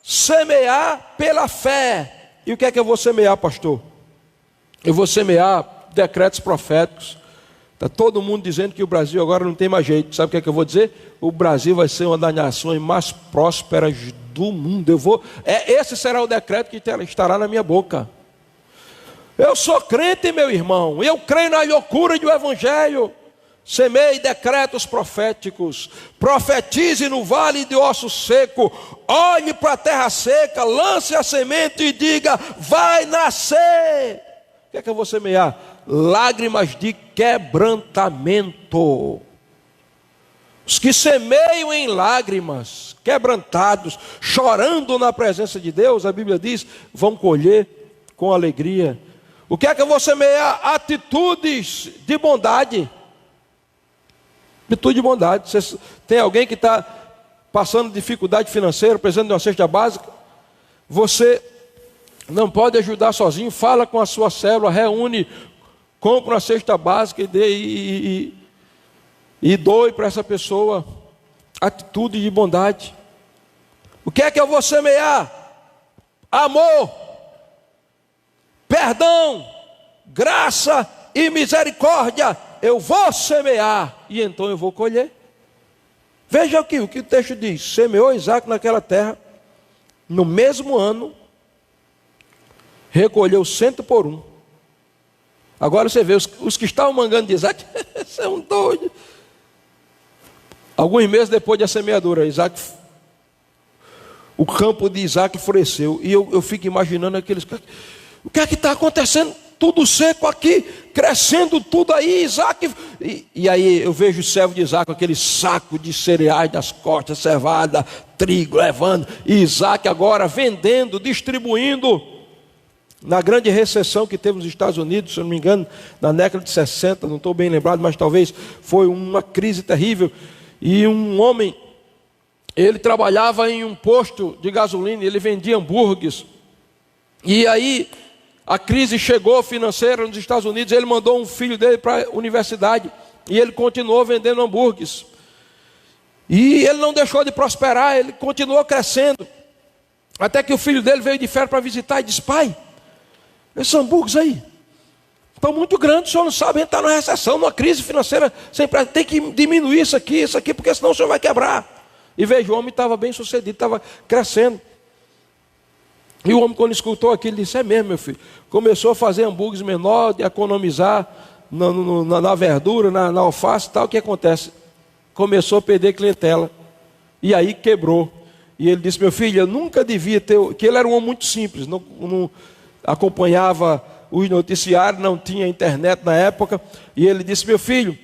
semear pela fé. E o que é que eu vou semear, pastor? Eu vou semear decretos proféticos. Está todo mundo dizendo que o Brasil agora não tem mais jeito. Sabe o que é que eu vou dizer? O Brasil vai ser uma das nações mais prósperas do mundo. Esse será o decreto que estará na minha boca. Eu sou crente, meu irmão, eu creio na loucura do Evangelho. Semeie decretos proféticos, profetize no vale de osso seco, olhe para a terra seca, lance a semente e diga, vai nascer. O que é que eu vou semear? Lágrimas de quebrantamento. Os que semeiam em lágrimas, quebrantados, chorando na presença de Deus, a Bíblia diz, vão colher com alegria. O que é que eu vou semear? Atitudes de bondade. Atitude de bondade. Você tem alguém que está passando dificuldade financeira, precisando de uma cesta básica? Você não pode ajudar sozinho, fala com a sua célula, reúne, compra uma cesta básica e doe para essa pessoa. Atitude de bondade. O que é que eu vou semear? Amor, perdão, graça e misericórdia. Eu vou semear e então eu vou colher. Veja aqui o que o texto diz. Semeou Isaac naquela terra, no mesmo ano, recolheu 100 por 1. Agora você vê, os que estavam mangando de Isaac, são doidos. Alguns meses depois da semeadura, o campo de Isaac floresceu. E eu fico imaginando aqueles... O que é que está acontecendo tudo seco aqui, crescendo tudo aí, Isaac. E aí eu vejo o servo de Isaac com aquele saco de cereais nas costas, cevada, trigo, levando. E Isaac agora vendendo, distribuindo. Na grande recessão que teve nos Estados Unidos, se eu não me engano, na década de 60, não estou bem lembrado, mas talvez foi uma crise terrível. E um homem, ele trabalhava em um posto de gasolina, ele vendia hambúrgueres. E aí a crise chegou financeira nos Estados Unidos, ele mandou um filho dele para a universidade, e ele continuou vendendo hambúrgueres. E ele não deixou de prosperar, ele continuou crescendo. Até que o filho dele veio de férias para visitar e disse: pai, esses hambúrgueres aí estão muito grandes, o senhor não sabe, a gente está numa recessão, numa crise financeira, sempre tem que diminuir isso aqui, porque senão o senhor vai quebrar. E veja, o homem estava bem sucedido, estava crescendo. E o homem, quando escutou aquilo, disse: é mesmo, meu filho. Começou a fazer hambúrgueres menor, de economizar na verdura, na alface e tal. O que acontece? Começou a perder clientela. E aí quebrou. E ele disse: meu filho, eu nunca devia ter... Que ele era um homem muito simples, não acompanhava os noticiários, não tinha internet na época. E ele disse: meu filho,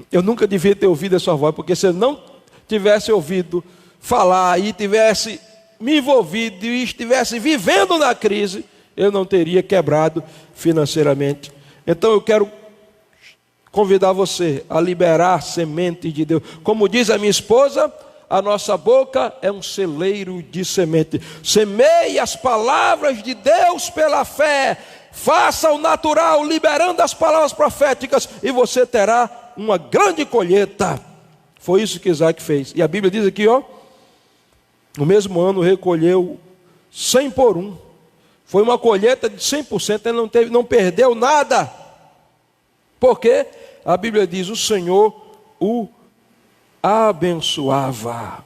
eu nunca devia ter ouvido a sua voz, porque se eu não tivesse ouvido falar e tivesse me envolvido e estivesse vivendo na crise, eu não teria quebrado financeiramente. Então eu quero convidar você a liberar semente de Deus. Como diz a minha esposa, a nossa boca é um celeiro de semente. Semeie as palavras de Deus pela fé. Faça o natural, liberando as palavras proféticas, e você terá uma grande colheita. Foi isso que Isaac fez. E a Bíblia diz aqui, ó, no mesmo ano recolheu 100 por 1. Foi uma colheita de 100%, ele não perdeu nada. Porque a Bíblia diz: o Senhor o abençoava.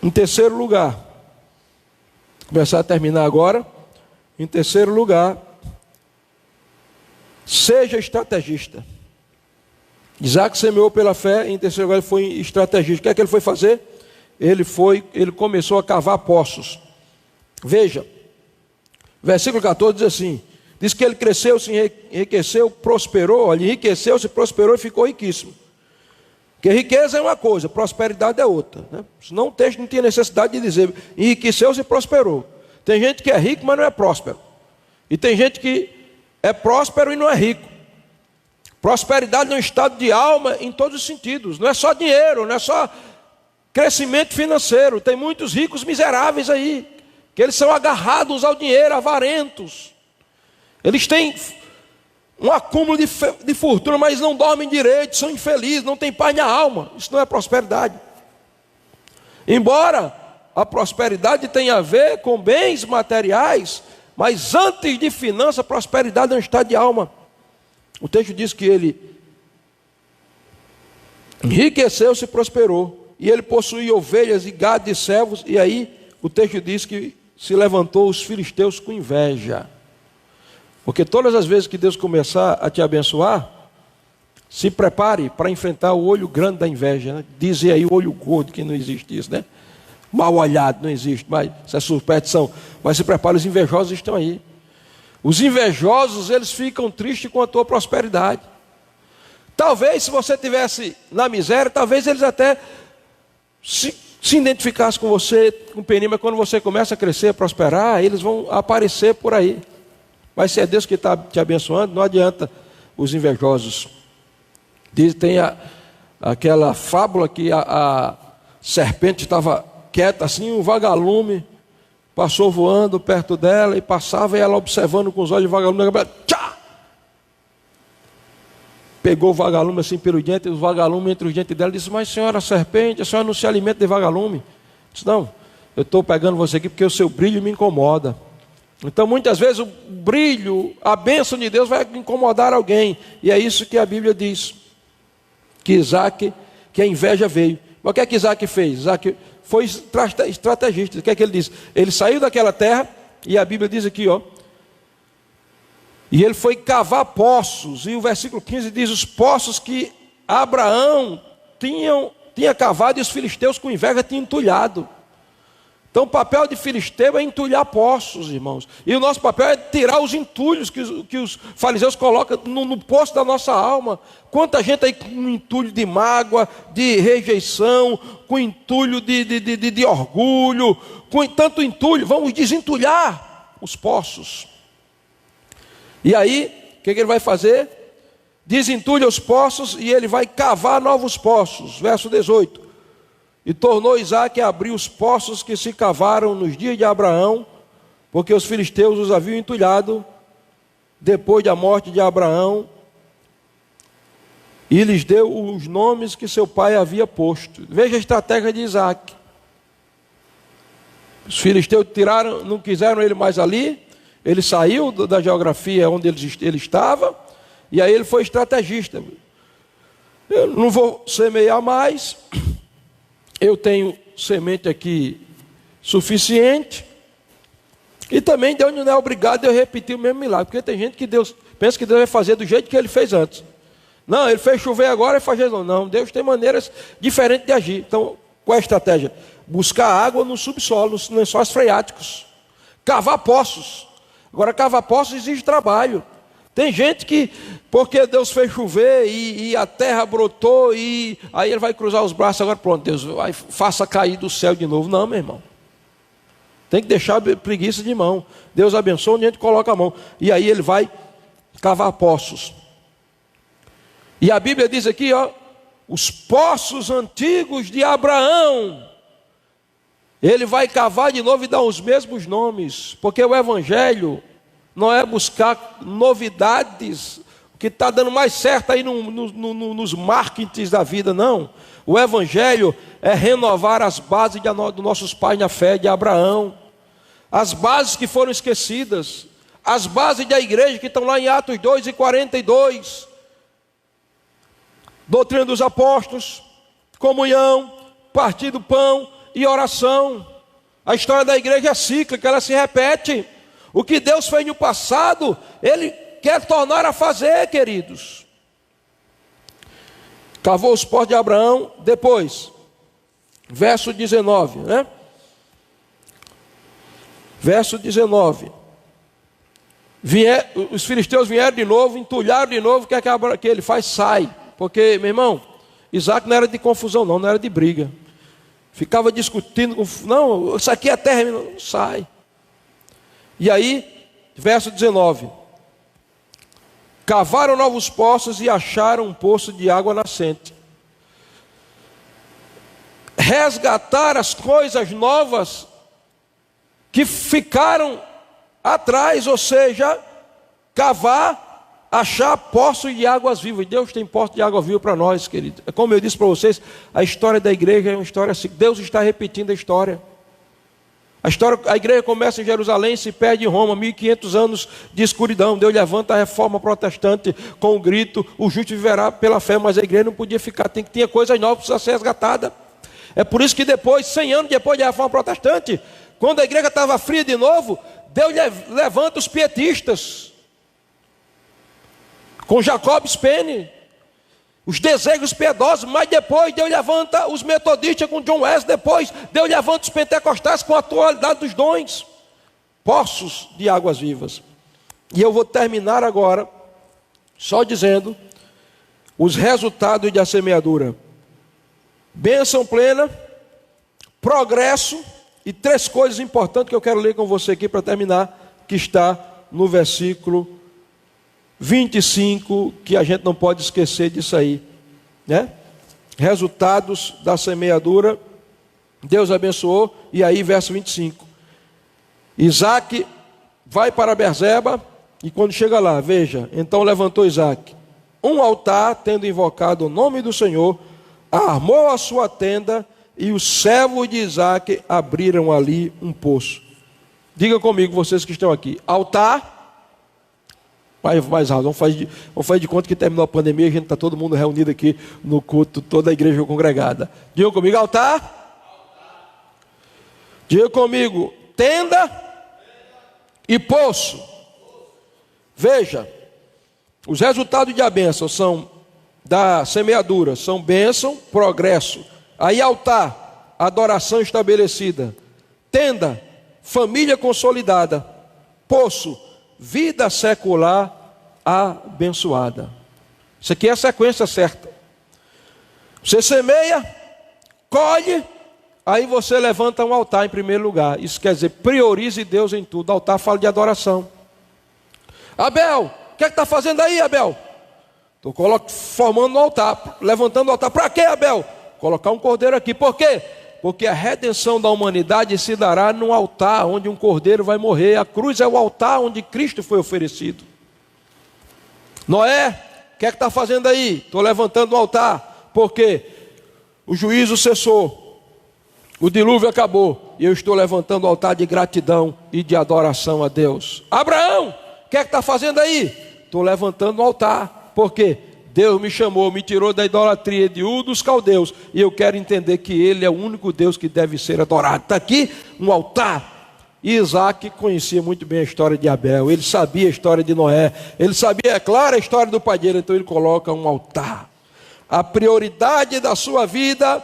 Em terceiro lugar, vou começar a terminar agora. Em terceiro lugar, seja estrategista. Isaac semeou pela fé. Em terceiro lugar, ele foi estrategista. O que é que ele foi fazer? Ele começou a cavar poços. Veja, versículo 14 diz assim: diz que ele cresceu, se enriqueceu, prosperou. Ele enriqueceu, se prosperou e ficou riquíssimo. Porque riqueza é uma coisa, prosperidade é outra, né? Senão o texto não tinha necessidade de dizer enriqueceu-se e prosperou. Tem gente que é rico, mas não é próspero. E tem gente que é próspero e não é rico. Prosperidade é um estado de alma em todos os sentidos. Não é só dinheiro, não é só crescimento financeiro. Tem muitos ricos miseráveis aí, que eles são agarrados ao dinheiro, avarentos. Eles têm um acúmulo de fortuna, mas não dormem direito, são infelizes, não têm paz na alma. Isso não é prosperidade. Embora a prosperidade tenha a ver com bens materiais, mas antes de finança, a prosperidade é um estado de alma. O texto diz que ele enriqueceu-se e prosperou, e ele possuía ovelhas e gado de servos. E aí o texto diz que se levantou os filisteus com inveja. Porque todas as vezes que Deus começar a te abençoar, se prepare para enfrentar o olho grande da inveja, né? Dizem aí o olho gordo, que não existe isso, né? Mal olhado, não existe, mas isso é superstição. Mas se prepare, os invejosos estão aí. Os invejosos, eles ficam tristes com a tua prosperidade. Talvez, se você estivesse na miséria, talvez eles até se identificassem com você, com peninha, mas quando você começa a crescer, a prosperar, eles vão aparecer por aí. Mas se é Deus que está te abençoando, não adianta os invejosos. Tem aquela fábula que a serpente estava quieta assim, um vagalume passou voando perto dela e passava, e ela observando com os olhos de vagalume, tchá! Pegou o vagalume assim pelo dente, e o vagalume entre os dentes dela disse: mas senhora serpente, a senhora não se alimenta de vagalume? Disse: não, eu estou pegando você aqui porque o seu brilho me incomoda. Então muitas vezes o brilho, a bênção de Deus vai incomodar alguém, e é isso que a Bíblia diz, que a inveja veio. Mas o que é que Isaac fez? Isaac foi estrategista. O que é que ele disse? Ele saiu daquela terra, e a Bíblia diz aqui, ó, e ele foi cavar poços, e o versículo 15 diz: os poços que Abraão tinha cavado, e os filisteus com inveja tinham entulhado. Então o papel de filisteu é entulhar poços, irmãos. E o nosso papel é tirar os entulhos que os fariseus colocam no poço da nossa alma. Quanta gente aí com entulho de mágoa, de rejeição, com entulho de orgulho, com tanto entulho. Vamos desentulhar os poços. E aí, o que ele vai fazer? Desentulha os poços e ele vai cavar novos poços. Verso 18. E tornou Isaque a abrir os poços que se cavaram nos dias de Abraão, porque os filisteus os haviam entulhado depois da morte de Abraão, e lhes deu os nomes que seu pai havia posto. Veja a estratégia de Isaque. Os filisteus não quiseram ele mais ali, ele saiu da geografia onde ele estava, e aí ele foi estrategista. Eu não vou semear mais, eu tenho semente aqui suficiente, e também Deus não é obrigado a eu repetir o mesmo milagre, porque tem gente que Deus pensa que Deus vai fazer do jeito que ele fez antes. Não, ele fez chover agora e faz não. Deus tem maneiras diferentes de agir. Então, qual é a estratégia? Buscar água no subsolo, nos lençóis freáticos, cavar poços. Agora, cavar poços exige trabalho. Tem gente que, porque Deus fez chover e a terra brotou, e aí ele vai cruzar os braços, agora pronto, Deus vai, faça cair do céu de novo. Não, meu irmão. Tem que deixar preguiça de mão. Deus abençoa onde a gente coloca a mão. E aí ele vai cavar poços. E a Bíblia diz aqui, os poços antigos de Abraão. Ele vai cavar de novo e dar os mesmos nomes, porque o Evangelho não é buscar novidades, o que está dando mais certo aí nos marketings da vida, não. O Evangelho é renovar as bases dos nossos pais na fé de Abraão, as bases que foram esquecidas, as bases da igreja que estão lá em Atos 2:42, doutrina dos apóstolos, comunhão, partir do pão e oração. A história da igreja é cíclica, ela se repete. O que Deus fez no passado, Ele quer tornar a fazer, queridos. Cavou os poços de Abraão, depois, verso 19, né? Verso 19. Os filisteus vieram de novo, entulharam de novo, o que é que ele faz? Sai. Porque, meu irmão, Isaque não era de confusão não era de briga. Ficava discutindo, não, isso aqui é terra, não, sai. E aí, verso 19. Cavaram novos poços e acharam um poço de água nascente. Resgatar as coisas novas que ficaram atrás, ou seja, cavar, achar poços de águas vivas. Deus tem poços de água viva para nós, querido. Como eu disse para vocês, a história da igreja é uma história assim. Deus está repetindo a história. A igreja começa em Jerusalém e se perde em Roma, 1500 anos de escuridão. Deus levanta a reforma protestante com um grito: o justo viverá pela fé. Mas a igreja não podia ficar, tinha coisas novas, precisa ser resgatada. É por isso que depois, 100 anos depois da reforma protestante, quando a igreja estava fria de novo, Deus levanta os pietistas, com Jacob Spener, os desejos piedosos. Mas depois Deus levanta os metodistas com John Wesley. Depois Deus levanta os pentecostais com a atualidade dos dons, poços de águas vivas. E eu vou terminar agora só dizendo os resultados da semeadura: bênção plena, progresso e 3 coisas importantes que eu quero ler com você aqui para terminar, que está no versículo 25, que a gente não pode esquecer disso aí, né? Resultados da semeadura. Deus abençoou. E aí, verso 25: Isaque vai para Berseba, e quando chega lá, veja, então levantou Isaque um altar, tendo invocado o nome do Senhor, armou a sua tenda, e os servos de Isaque abriram ali um poço. Diga comigo, vocês que estão aqui: altar. Mais alto, vamos fazer de conta que terminou a pandemia, a gente está todo mundo reunido aqui no culto, toda a igreja congregada. Diga comigo: altar. Diga comigo: tenda e poço. Veja, os resultados da bênção são, da semeadura, são bênção, progresso. Aí altar, adoração estabelecida. tenda, família consolidada. Poço, vida secular abençoada. Isso aqui é a sequência certa. Você semeia, colhe, aí você levanta um altar em primeiro lugar. Isso quer dizer, priorize Deus em tudo. Altar fala de adoração. Abel, o que é que está fazendo aí, Abel? Estou formando um altar, levantando um altar. Para quê, Abel? Colocar um cordeiro aqui. Por quê? Porque a redenção da humanidade se dará num altar onde um cordeiro vai morrer. A cruz é o altar onde Cristo foi oferecido. Noé, o que é que está fazendo aí? Estou levantando um altar. Por quê? O juízo cessou, o dilúvio acabou, e eu estou levantando um altar de gratidão e de adoração a Deus. Abraão, o que é que está fazendo aí? Estou levantando um altar. Por quê? Deus me chamou, me tirou da idolatria de Ur dos caldeus, e eu quero entender que Ele é o único Deus que deve ser adorado. Está aqui um altar. E Isaac conhecia muito bem a história de Abel, ele sabia a história de Noé, ele sabia, é claro, a história do pai dele, então ele coloca um altar. A prioridade da sua vida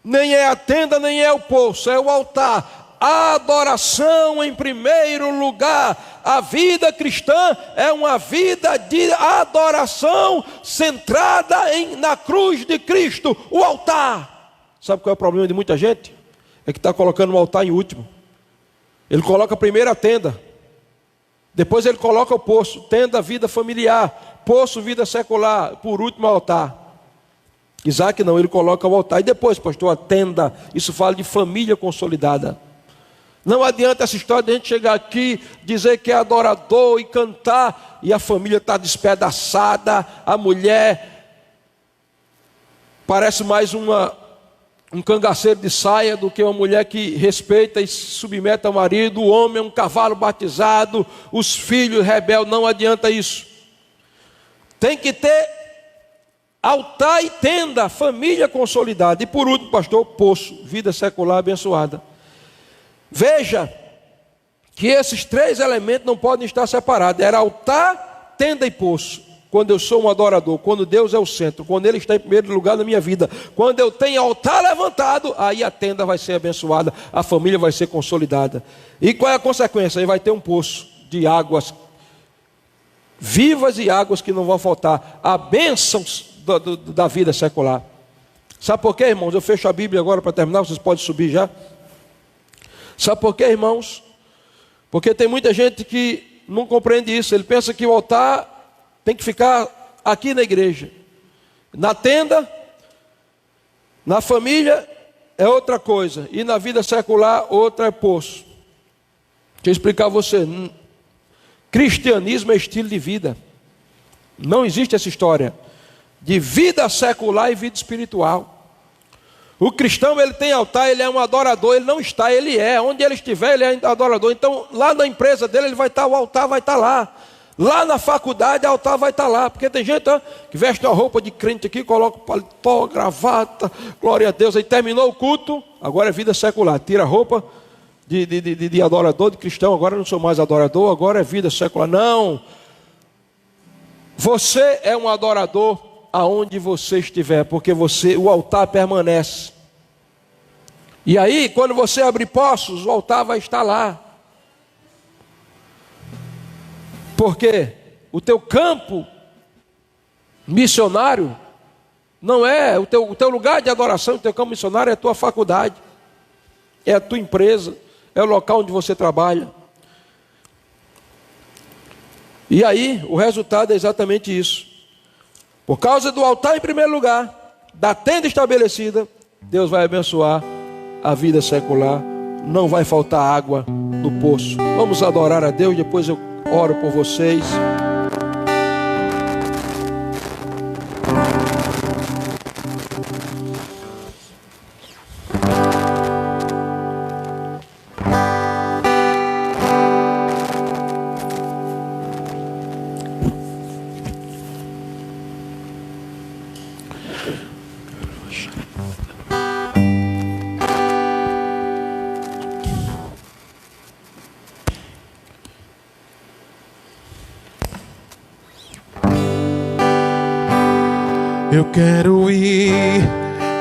nem é a tenda, nem é o poço, é o altar. A adoração em primeiro lugar. A vida cristã é uma vida de adoração centrada na cruz de Cristo, o altar. Sabe qual é o problema de muita gente? É que está colocando o altar em último. Ele coloca primeiro a tenda, depois ele coloca o poço. Tenda, vida familiar; poço, vida secular; por último, o altar. Isaac não, ele coloca o altar. E depois, pastor, a tenda. Isso fala de família consolidada. Não adianta essa história de a gente chegar aqui, dizer que é adorador e cantar, e a família está despedaçada, a mulher parece mais um cangaceiro de saia do que uma mulher que respeita e se submete ao marido. O homem é um cavalo batizado, os filhos rebeldes. Não adianta isso. Tem que ter altar e tenda, família consolidada. E por último, pastor, poço, vida secular abençoada. Veja que esses três elementos não podem estar separados. Era altar, tenda e poço. Quando eu sou um adorador, quando Deus é o centro, quando Ele está em primeiro lugar na minha vida, quando eu tenho altar levantado, aí a tenda vai ser abençoada, a família vai ser consolidada. E qual é a consequência? Aí vai ter um poço de águas vivas e águas que não vão faltar. A bênção da vida secular. Sabe por quê, irmãos? Eu fecho a Bíblia agora para terminar, vocês podem subir já. Sabe por quê, irmãos? Porque tem muita gente que não compreende isso. Ele pensa que o altar tem que ficar aqui na igreja. Na tenda, na família é outra coisa, e na vida secular outra é poço. Deixa eu explicar a você. Cristianismo é estilo de vida. Não existe essa história de vida secular e vida espiritual. O cristão, ele tem altar, ele é um adorador. Ele não está, ele é. Onde ele estiver, ele é adorador. Então, lá na empresa dele, ele vai estar, o altar vai estar lá. Lá na faculdade, o altar vai estar lá. Porque tem gente que veste uma roupa de crente aqui, coloca paletó, gravata, glória a Deus. Aí terminou o culto, agora é vida secular. Tira a roupa de adorador, de cristão. Agora eu não sou mais adorador, agora é vida secular. Não. Você é um adorador aonde você estiver, porque o altar permanece. E aí, quando você abrir poços, o altar vai estar lá. Porque o teu campo missionário não é o teu lugar de adoração. O teu campo missionário é a tua faculdade, é a tua empresa, é o local onde você trabalha. E aí, o resultado é exatamente isso. Por causa do altar em primeiro lugar, da tenda estabelecida, Deus vai abençoar a vida secular. Não vai faltar água no poço. Vamos adorar a Deus, depois eu oro por vocês. Eu quero ir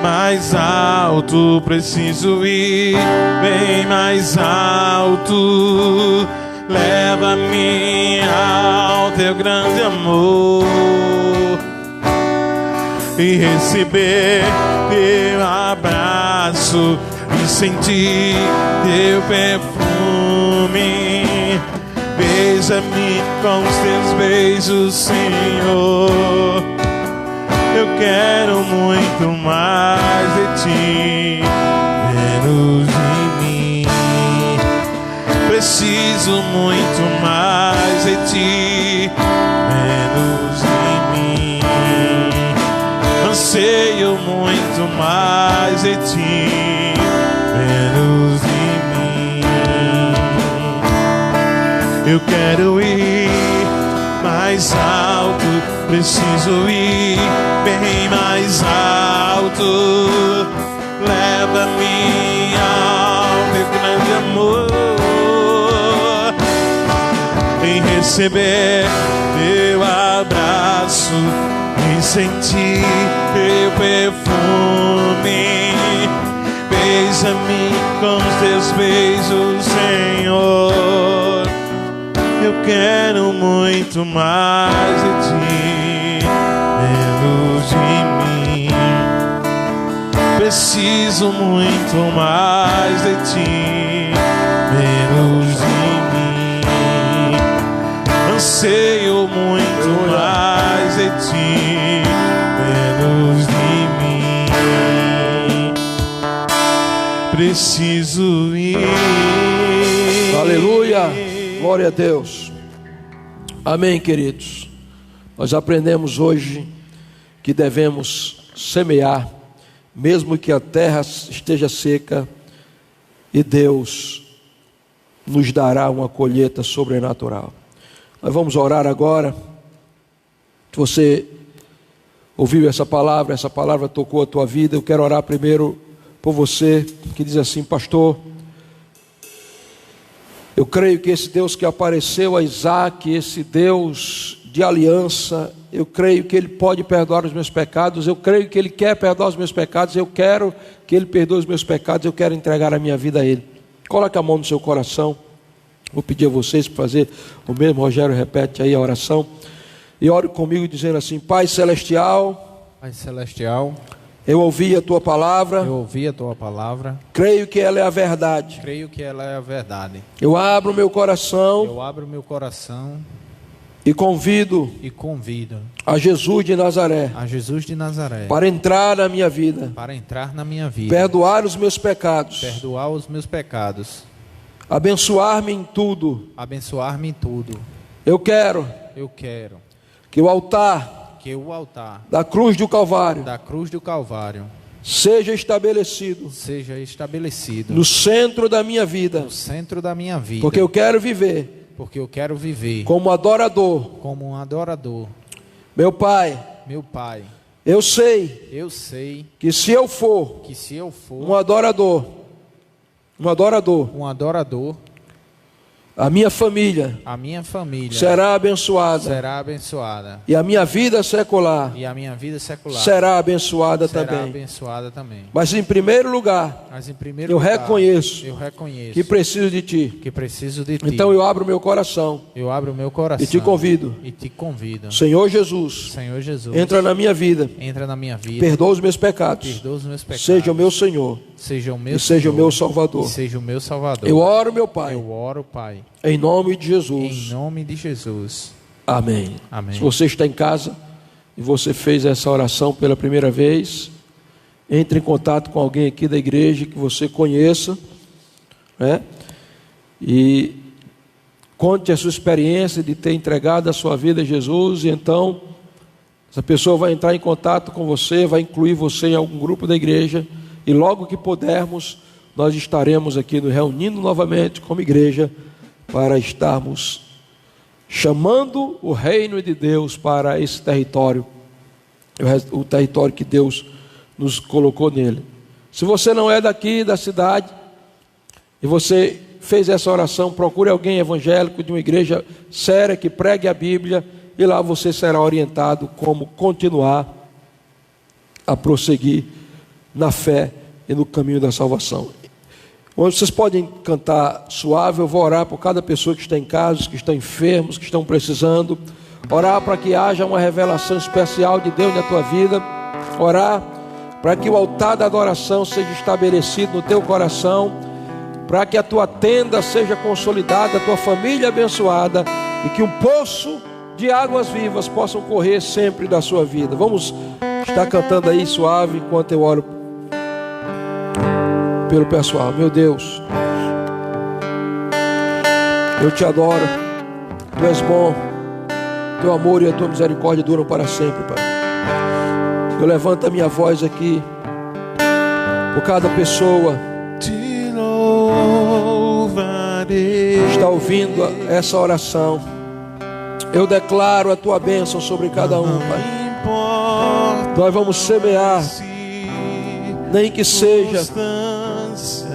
mais alto, preciso ir bem mais alto. Leva-me ao teu grande amor e receber teu abraço e sentir teu perfume. Beija-me com os teus beijos, Senhor. Eu quero muito mais de ti, menos de mim. Preciso muito mais de ti, menos de mim. Anseio muito mais de ti, menos de mim. Eu quero ir mais alto, preciso ir bem mais alto. Leva-me ao teu grande amor e receber teu abraço e sentir teu perfume. Beija-me com os teus beijos, Senhor. Eu quero muito mais de ti, menos de mim. Preciso muito mais de ti, menos de mim. Anseio muito mais de ti, menos de mim. Preciso ir. Aleluia, glória a Deus. Amém, queridos. Nós aprendemos hoje que devemos semear, mesmo que a terra esteja seca, e Deus nos dará uma colheita sobrenatural. Nós vamos orar agora. Se você ouviu essa palavra tocou a tua vida, eu quero orar primeiro por você que diz assim: pastor, eu creio que esse Deus que apareceu a Isaac, esse Deus de aliança, eu creio que Ele pode perdoar os meus pecados, eu creio que Ele quer perdoar os meus pecados, eu quero que Ele perdoe os meus pecados, eu quero entregar a minha vida a Ele. Coloque a mão no seu coração. Vou pedir a vocês para fazer o mesmo. Rogério, repete aí a oração. E ore comigo dizendo assim: Pai Celestial, Pai Celestial, eu ouvi a Tua palavra. eu ouvi a Tua palavra. Creio que ela é a verdade. Creio que ela é a verdade. Eu abro meu coração. Eu abro meu coração E convido a Jesus de Nazaré a Jesus de Nazaré para entrar na minha vida, para entrar na minha vida, perdoar os meus pecados, perdoar os meus pecados, abençoar-me em tudo. abençoar-me em tudo. Eu quero Que o altar o altar da cruz do Calvário da cruz do Calvário seja estabelecido seja estabelecido no centro da minha vida, no centro da minha vida, porque eu quero viver como adorador. como um adorador. Meu Pai, eu sei que se eu for um adorador, a minha família será abençoada, e a minha vida secular será abençoada também. Mas em primeiro lugar, eu reconheço que preciso de Ti. Então eu abro meu coração e te convido, Senhor Jesus, entra na minha vida, perdoa os meus pecados, seja o meu Senhor e seja o meu Salvador. Eu oro, meu Pai, em nome de Jesus. Amém. Se você está em casa e você fez essa oração pela primeira vez, entre em contato com alguém aqui da igreja que você conheça, né? E conte a sua experiência de ter entregado a sua vida a Jesus. E então essa pessoa vai entrar em contato com você, vai incluir você em algum grupo da igreja, e logo que pudermos, nós estaremos aqui nos reunindo novamente como igreja para estarmos chamando o reino de Deus para esse território, o território que Deus nos colocou nele. Se você não é daqui da cidade e você fez essa oração, procure alguém evangélico de uma igreja séria que pregue a Bíblia, e lá você será orientado como continuar a prosseguir na fé e no caminho da salvação. Vocês podem cantar suave. Eu vou orar por cada pessoa que está em casa, que estão enfermos, que estão precisando. Orar para que haja uma revelação especial de Deus na tua vida. Orar para que o altar da adoração seja estabelecido no teu coração, para que a tua tenda seja consolidada, a tua família abençoada, e que um poço de águas vivas possam correr sempre da sua vida. Vamos estar cantando aí suave enquanto eu oro pelo pessoal. Meu Deus, eu te adoro. Tu és bom. Teu amor e a tua misericórdia duram para sempre, Pai. Eu levanto a minha voz aqui por cada pessoa Te louvarei. que está ouvindo essa oração. Eu declaro a tua bênção sobre cada um, Pai. Nós vamos semear, nem que seja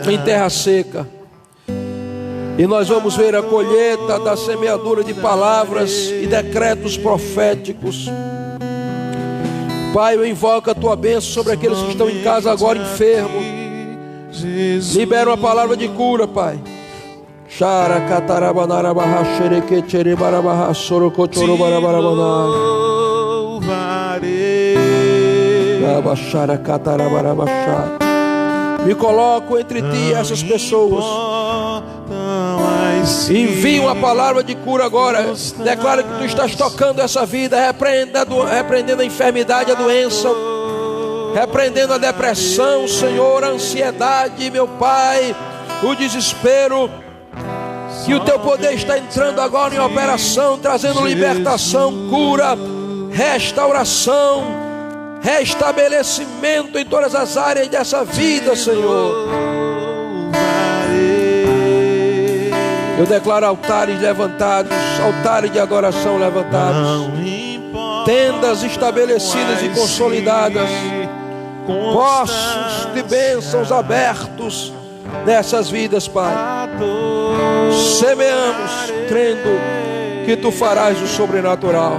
em terra seca, e nós vamos ver a colheita da semeadura de palavras e decretos proféticos. Pai, eu invoco a tua bênção sobre aqueles que estão em casa agora enfermos. Libera uma palavra de cura, Pai. Me coloco entre ti e essas pessoas. Envia uma palavra de cura agora. Declara que tu estás tocando essa vida, repreendendo a enfermidade, a doença, repreendendo a depressão, Senhor, a ansiedade, meu Pai, o desespero. Que o teu poder está entrando agora em operação, trazendo libertação, cura, restauração, restabelecimento em todas as áreas dessa vida, Senhor. Eu declaro altares levantados, altares de adoração levantados, tendas estabelecidas e consolidadas, poços de bênçãos abertos nessas vidas, Pai. Semeamos, crendo que tu farás o sobrenatural.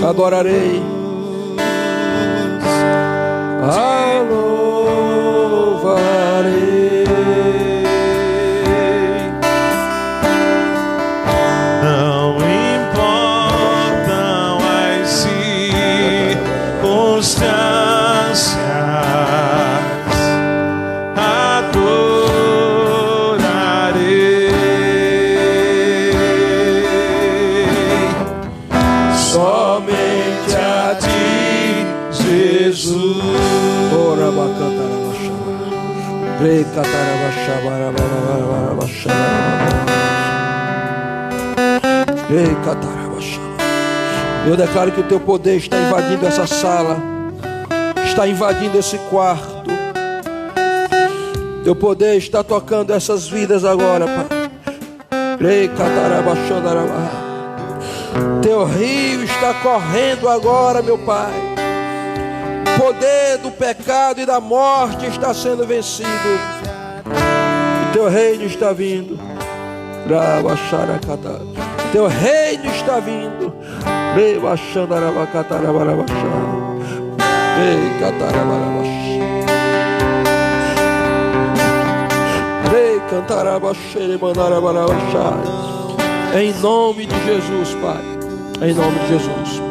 Adorarei, louvarei. Não importam as circunstâncias, adorarei somente a ti, Jesus. Ora bacantarabachaba, eu declaro que o teu poder está invadindo essa sala, está invadindo esse quarto. Teu poder está tocando essas vidas agora, Pai. Teu rio está correndo agora, meu Pai. O poder do pecado e da morte está sendo vencido. O teu reino está vindo. Teu reino está vindo. Em nome de Jesus, Pai. Em nome de Jesus.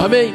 Amém.